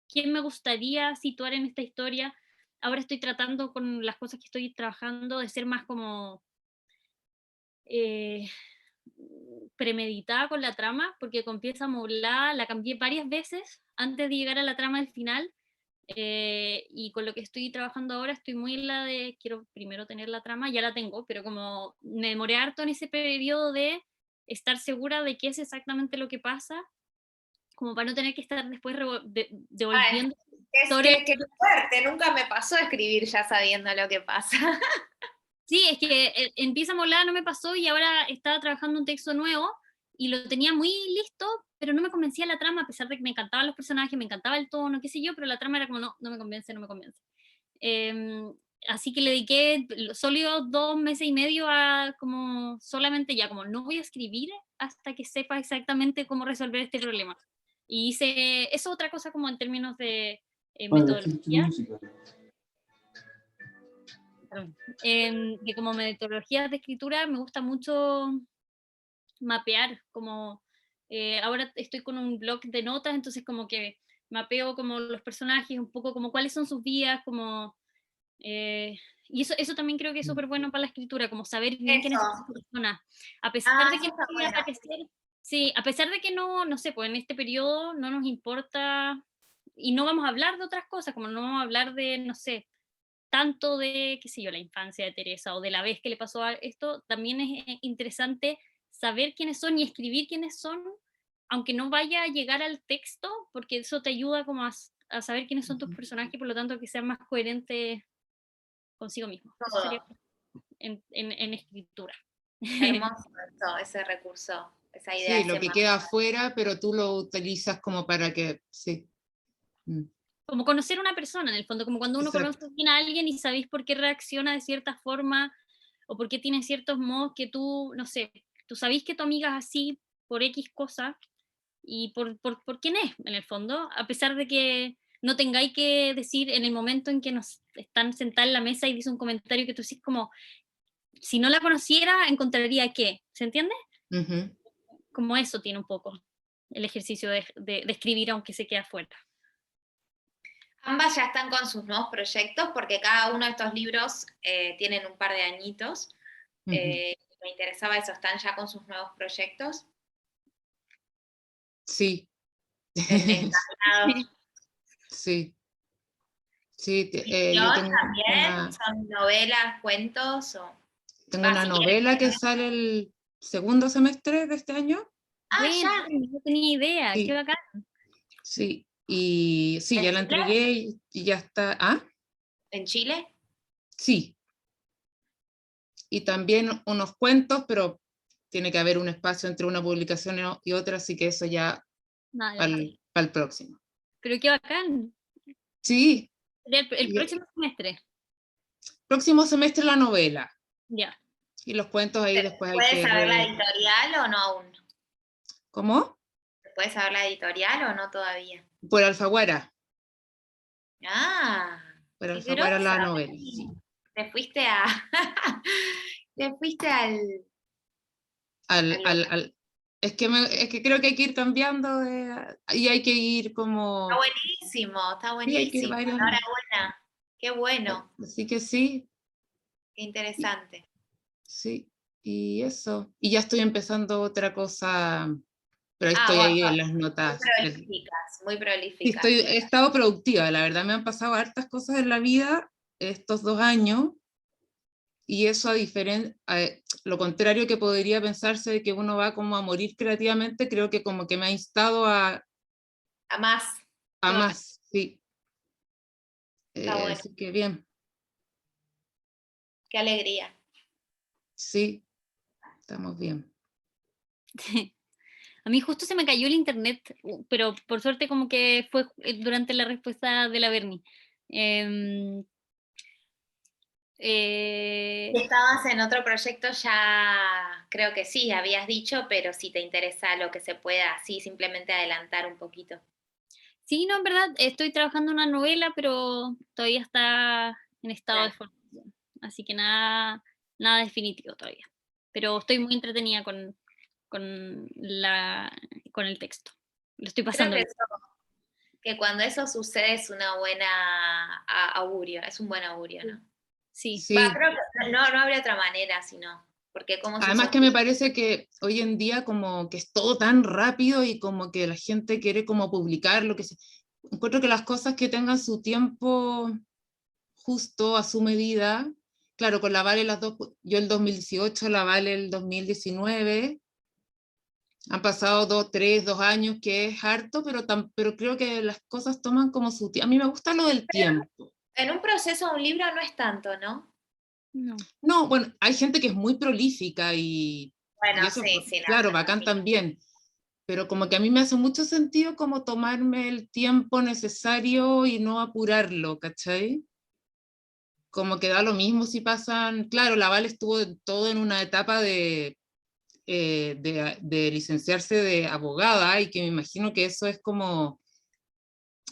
quién me gustaría situar en esta historia. Ahora estoy tratando con las cosas que estoy trabajando de ser más como eh, premeditada con la trama, porque con Pieza Moblada la cambié varias veces antes de llegar a la trama del final. Y con lo que estoy trabajando ahora estoy muy en la de quiero primero tener la trama, ya la tengo, pero como me demoré harto en ese periodo de estar segura de qué es exactamente lo que pasa, como para no tener que estar después devolviendo sobre... Que fuerte, nunca me pasó escribir ya sabiendo lo que pasa. Sí, es que en Pieza Molada no me pasó y ahora estaba trabajando un texto nuevo y lo tenía muy listo, pero no me convencía la trama, a pesar de que me encantaban los personajes, me encantaba el tono, qué sé yo, pero la trama era como, no me convence, no me convence. Eh, Así que le dediqué sólidos 2 meses y medio a como solamente ya, como no voy a escribir hasta que sepa exactamente cómo resolver este problema. Y hice, eso otra cosa como en términos de metodología, perdón, de como metodologías de escritura, me gusta mucho mapear, como ahora estoy con un blog de notas, entonces como que mapeo como los personajes, un poco como cuáles son sus vidas, como... y eso también creo que es súper bueno para la escritura, como saber bien quiénes son Eso. las personas. A pesar de que Eso no está vaya a bueno. aparecer, sí, a pesar de que no sé, pues en este periodo no nos importa y no vamos a hablar de otras cosas, como no vamos a hablar de, no sé, tanto de, qué sé yo, la infancia de Teresa o de la vez que le pasó a esto, también es interesante saber quiénes son y escribir quiénes son, aunque no vaya a llegar al texto, porque eso te ayuda como a saber quiénes son tus personajes y por lo tanto que sean más coherentes consigo mismo. Eso sería. Todo. en escritura. Hermoso eso, ese recurso, esa idea, Sí, lo ese que mapa. queda afuera, pero tú lo utilizas como para que, sí. Como conocer a una persona, en el fondo, como cuando uno Exacto. conoce bien a alguien y sabéis por qué reacciona de cierta forma, o por qué tiene ciertos modos que tú, no sé, tú sabéis que tu amiga es así por X cosa, y por quién es, en el fondo, a pesar de que no tengáis que decir en el momento en que nos están sentados en la mesa y dice un comentario que tú decís como, si no la conociera, encontraría que, ¿se entiende? Ujú. Como eso tiene un poco el ejercicio de escribir aunque se quede afuera. Ambas ya están con sus nuevos proyectos porque cada uno de estos libros tienen un par de añitos. Ujú. Me interesaba eso, ¿están ya con sus nuevos proyectos? Sí. Encaminados. Sí, sí, yo ¿Ficción tengo también? ¿Son novelas, cuentos? tengo Va, una si quieres. novela que sale el segundo semestre de este año. Ah, Bueno, ya. no tenía idea, qué Sí, bacán. sí, y sí, ¿En ya la Chile? entregué y ya está. Ah, ¿En Chile? sí, y también unos cuentos, pero tiene que haber un espacio entre una publicación y otra, así que eso ya para Dale. el próximo. Pero qué bacán. Sí, El y próximo semestre. próximo semestre la novela, Ya. y los cuentos ahí ¿Se después hay puede que saber la editorial o no aún? ¿Cómo? ¿Se puede saber la editorial o no todavía? Por Alfaguara, Ah, por qué Alfaguara grosa. la novela, sí. Te fuiste a. Te fuiste al, al al, local. al- es que creo que hay que ir cambiando y hay que ir Está como, buenísimo, está sí, hay que ir buenísimo. variando. Enhorabuena. Qué bueno, Así que sí, qué y- interesante. sí, y eso. Y ya estoy empezando otra cosa, pero ahí Ah, estoy ahí en bueno, las muy notas. prolíficas, muy Sí, prolíficas. he estado productiva, la verdad me han pasado hartas cosas en la vida estos 2 años. Y eso lo contrario que podría pensarse de que uno va como a morir creativamente, creo que como que me ha instado A más, a Qué bacán. más, sí. está bueno, Así que bien, qué alegría. sí, estamos bien. A mí justo se me cayó el internet, pero por suerte como que fue durante la respuesta de la Berni. Em, Si eh, estabas en otro proyecto ya creo que sí, habías dicho, pero si te interesa lo que se pueda, así simplemente adelantar un poquito. sí, no, en verdad, estoy trabajando en una novela, pero todavía está en estado de Claro. formación. Así que nada, nada definitivo todavía. Pero estoy muy entretenida con, la, con el texto. Lo estoy Creo pasando que bien. eso, que cuando eso sucede es una buena augurio, es un buen augurio, ¿no? Sí, Va, Sí, creo que no habría otra manera, sino, porque cómo se además que me sostiene. parece que hoy en día como que es todo tan rápido y como que la gente quiere como publicar lo que se... Encuentro que las cosas que tengan su tiempo justo a su medida, claro, con la Vale las dos, yo el 2018, la Vale el 2019, han pasado 2 años, que es harto, pero creo que las cosas toman como su tiempo. A mí me gusta lo del tiempo. En un proceso de un libro no es tanto, ¿no? no. No, bueno, hay gente que es muy prolífica Bueno, y eso, sí, sí, no, claro, yo bacán también. también, pero como que a mí me hace mucho sentido como tomarme el tiempo necesario y no apurarlo, ¿cachai? Como que da lo mismo si pasan, claro, la Val estuvo todo en una etapa de licenciarse de abogada y que me imagino que eso es como,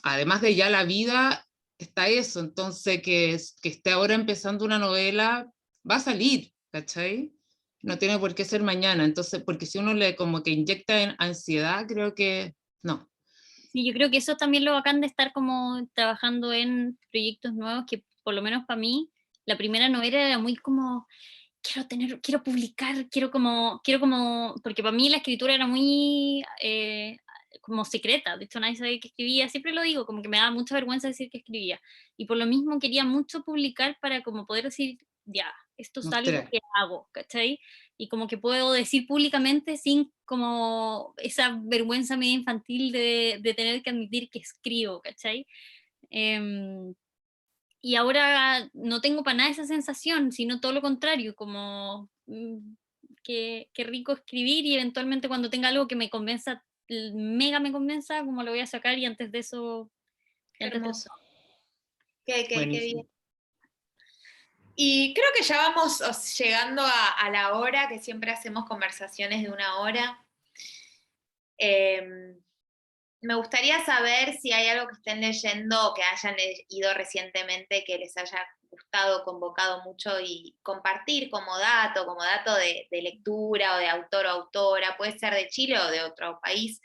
además de ya la vida, está eso, entonces que esté ahora empezando una novela, va a salir, ¿cachai? No tiene por qué ser mañana, entonces, porque si uno le como que inyecta en ansiedad, creo que no. Sí, yo creo que eso también lo bacán de estar como trabajando en proyectos nuevos, que por lo menos para mí, la primera novela era muy como, quiero publicar, porque para mí la escritura era muy como secreta, de hecho nadie sabía que escribía, siempre lo digo, como que me daba mucha vergüenza decir que escribía, y por lo mismo quería mucho publicar para como poder decir, ya, esto es algo Mostrar. que hago, ¿cachai? Y como que puedo decir públicamente sin como esa vergüenza media infantil de tener que admitir que escribo, ¿cachai? Em, y ahora no tengo para nada esa sensación, sino todo lo contrario, como qué rico escribir, y eventualmente cuando tenga algo que me convenza, mega me convenza, como lo voy a sacar, y antes de eso... Qué antes de- hermoso. Qué Buenísimo. bien. Y creo que ya vamos llegando a la hora, que siempre hacemos conversaciones de 1 hora. Me gustaría saber si hay algo que estén leyendo o que hayan leído recientemente que les haya gustado, convocado mucho, y compartir como dato de lectura o de autor o autora, puede ser de Chile o de otro país,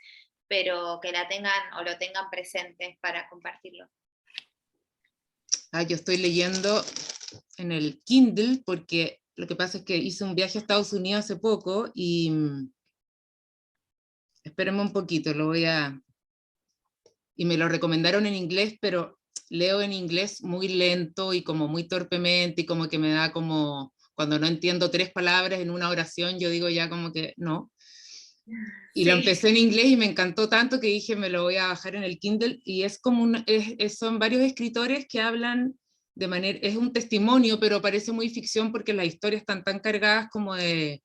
pero que la tengan o lo tengan presentes para compartirlo. Yo estoy leyendo en el Kindle porque lo que pasa es que hice un viaje a Estados Unidos hace poco y espérenme un poquito, y me lo recomendaron en inglés, pero leo en inglés muy lento y como muy torpemente, y como que me da como, cuando no entiendo 3 palabras en una oración, yo digo ya como que no. Y lo Sí. empecé en inglés y me encantó tanto que dije me lo voy a bajar en el Kindle, y es como son varios escritores que hablan de manera, es un testimonio, pero parece muy ficción porque las historias están tan cargadas como de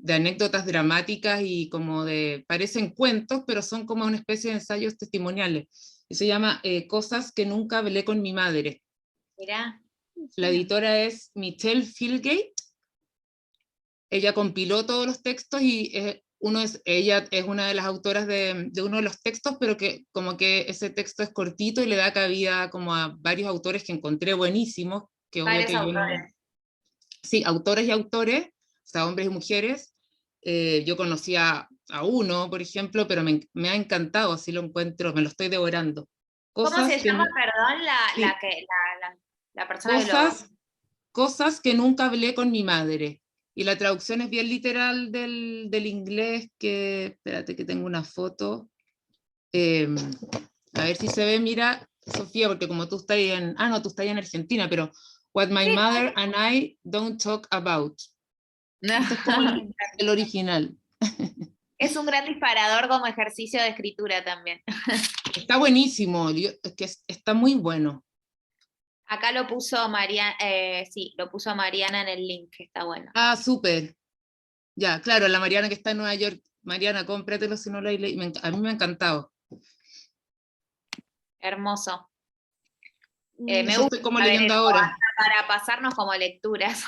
anécdotas dramáticas y como parecen cuentos, pero son como una especie de ensayos testimoniales. Y se llama Cosas que nunca hablé con mi madre. Mirá. La editora es Michelle Fieldgate. Ella compiló todos los textos y ella es una de las autoras de uno de los textos, pero que como que ese texto es cortito y le da cabida como a varios autores que encontré buenísimos, que obvio Varios que yo no... autores. Sí, autores y autores, o sea, hombres y mujeres. Yo conocía a uno, por ejemplo, pero me ha encantado, así lo encuentro, me lo estoy devorando. ¿Cómo Cosas se que, llama, perdón, sí, la persona que lo... cosas, cosas que nunca hablé con mi madre. Y la traducción es bien literal del inglés, que, espérate que tengo una foto. Eh, a ver si se ve, mira, Sofía, porque como tú estás no, tú estás en Argentina, pero What My Sí. Mother and I Don't Talk About. Ese es como el original. Es un gran disparador como ejercicio de escritura también. Está buenísimo, es que está muy bueno. Acá lo puso Mariana, sí, lo puso Mariana en el link, que está bueno. Súper. Ya, claro, la Mariana que está en Nueva York. Mariana, cómpratelo si no lo hay leído. A mí me ha encantado. Hermoso. Mm, Me Eso gusta estoy como saber leyendo esto, ahora. hasta para pasarnos como lecturas.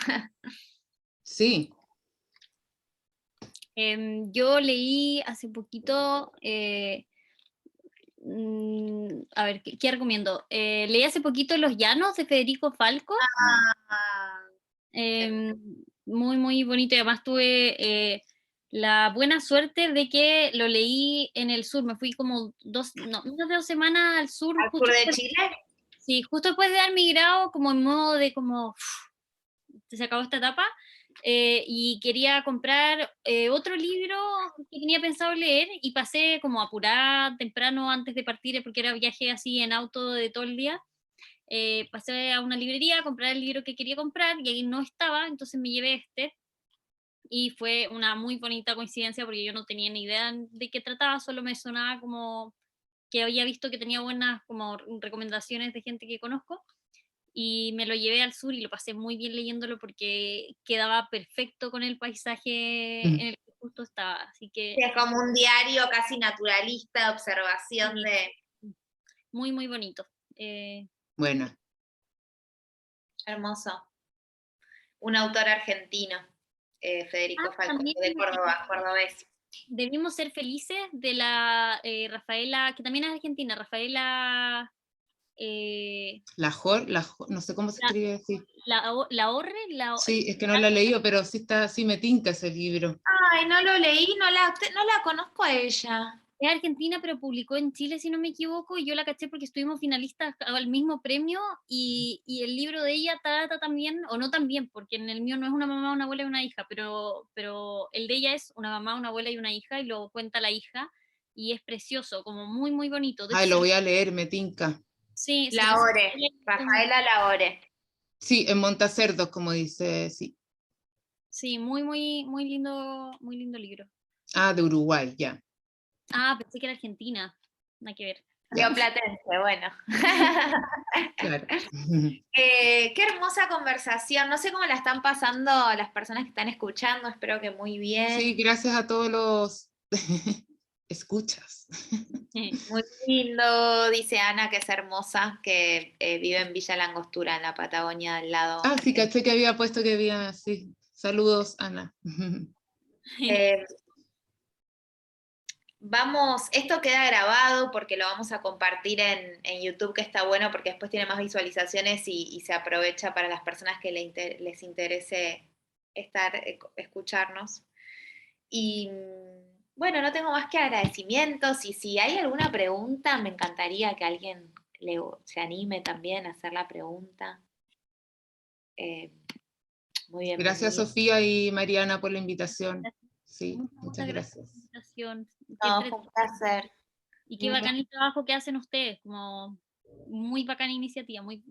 Sí. Yo leí hace poquito, a ver, ¿qué recomiendo? Leí hace poquito Los Llanos de Federico Falco, Ah, em, muy, muy bonito, y además tuve la buena suerte de que lo leí en el sur, me fui como menos de 2 semanas al sur, ¿al sur justo de después, Chile? sí, justo después de dar mi grado, como en modo de como, se acabó esta etapa, y quería comprar otro libro que tenía pensado leer, y pasé como apurada temprano antes de partir, porque era viaje así en auto de todo el día. Pasé a una librería a comprar el libro que quería comprar y ahí no estaba, entonces me llevé este, y fue una muy bonita coincidencia porque yo no tenía ni idea de qué trataba, solo me sonaba como que había visto que tenía buenas como recomendaciones de gente que conozco, y me lo llevé al sur y lo pasé muy bien leyéndolo porque quedaba perfecto con el paisaje Mm. en el que justo estaba, así que Sí, es como un diario casi naturalista de observación sí, de... muy, muy bonito. Eh, Bueno. Hermoso. Un autor argentino, Federico Falco, También de Córdoba, cordobés. Debimos ser felices de la Rafaela, que también es argentina, Rafaela, No sé cómo se la, escribe así. la Orre, Sí, es que no la he leído, pero sí me tinca ese libro. Ay, no lo leí, no la conozco a ella. es argentina, pero publicó en Chile, si no me equivoco, y yo la caché porque estuvimos finalistas al mismo premio, y el libro de ella trata también, o no también, porque en el mío no es una mamá, una abuela y una hija, pero el de ella es una mamá, una abuela y una hija, y lo cuenta la hija, y es precioso, como muy, muy bonito. De Ay, hecho, lo voy a leer, me tinca. sí, se lo presento. Laore, Rafaela Laore. Sí, en Montacerdos, como dice, sí. Sí, muy lindo libro. De Uruguay, ya. Pensé que era argentina, nada que ver. Rioplatense, bueno. Claro. Qué hermosa conversación. No sé cómo la están pasando las personas que están escuchando, espero que muy bien. Sí, gracias a todos los escuchas. Muy lindo, dice Ana, que es hermosa, que vive en Villa Langostura, en la Patagonia al lado. Ah, sí, caché que había puesto que había, sí. Saludos, Ana. Eh, esto queda grabado porque lo vamos a compartir en YouTube, que está bueno porque después tiene más visualizaciones y se aprovecha para las personas que les interese escucharnos. Y bueno, no tengo más que agradecimientos y si hay alguna pregunta, me encantaría que alguien se anime también a hacer la pregunta. Muy bien. Gracias, Sofía y Mariana, por la invitación. Sí, muchas gracias por la gracias. invitación. No, fue un placer. Y qué bacán el trabajo que hacen ustedes, como muy bacana iniciativa, muy,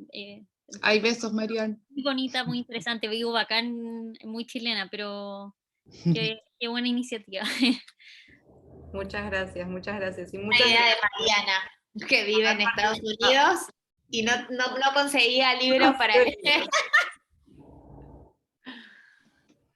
Hay besos, Mariana. muy bonita, muy interesante. Digo bacán, muy chilena, pero qué buena iniciativa. Muchas gracias, muchas gracias. Y Una muchas idea de gracias. Mariana, que vive en Estados Unidos y no conseguía libros para leer.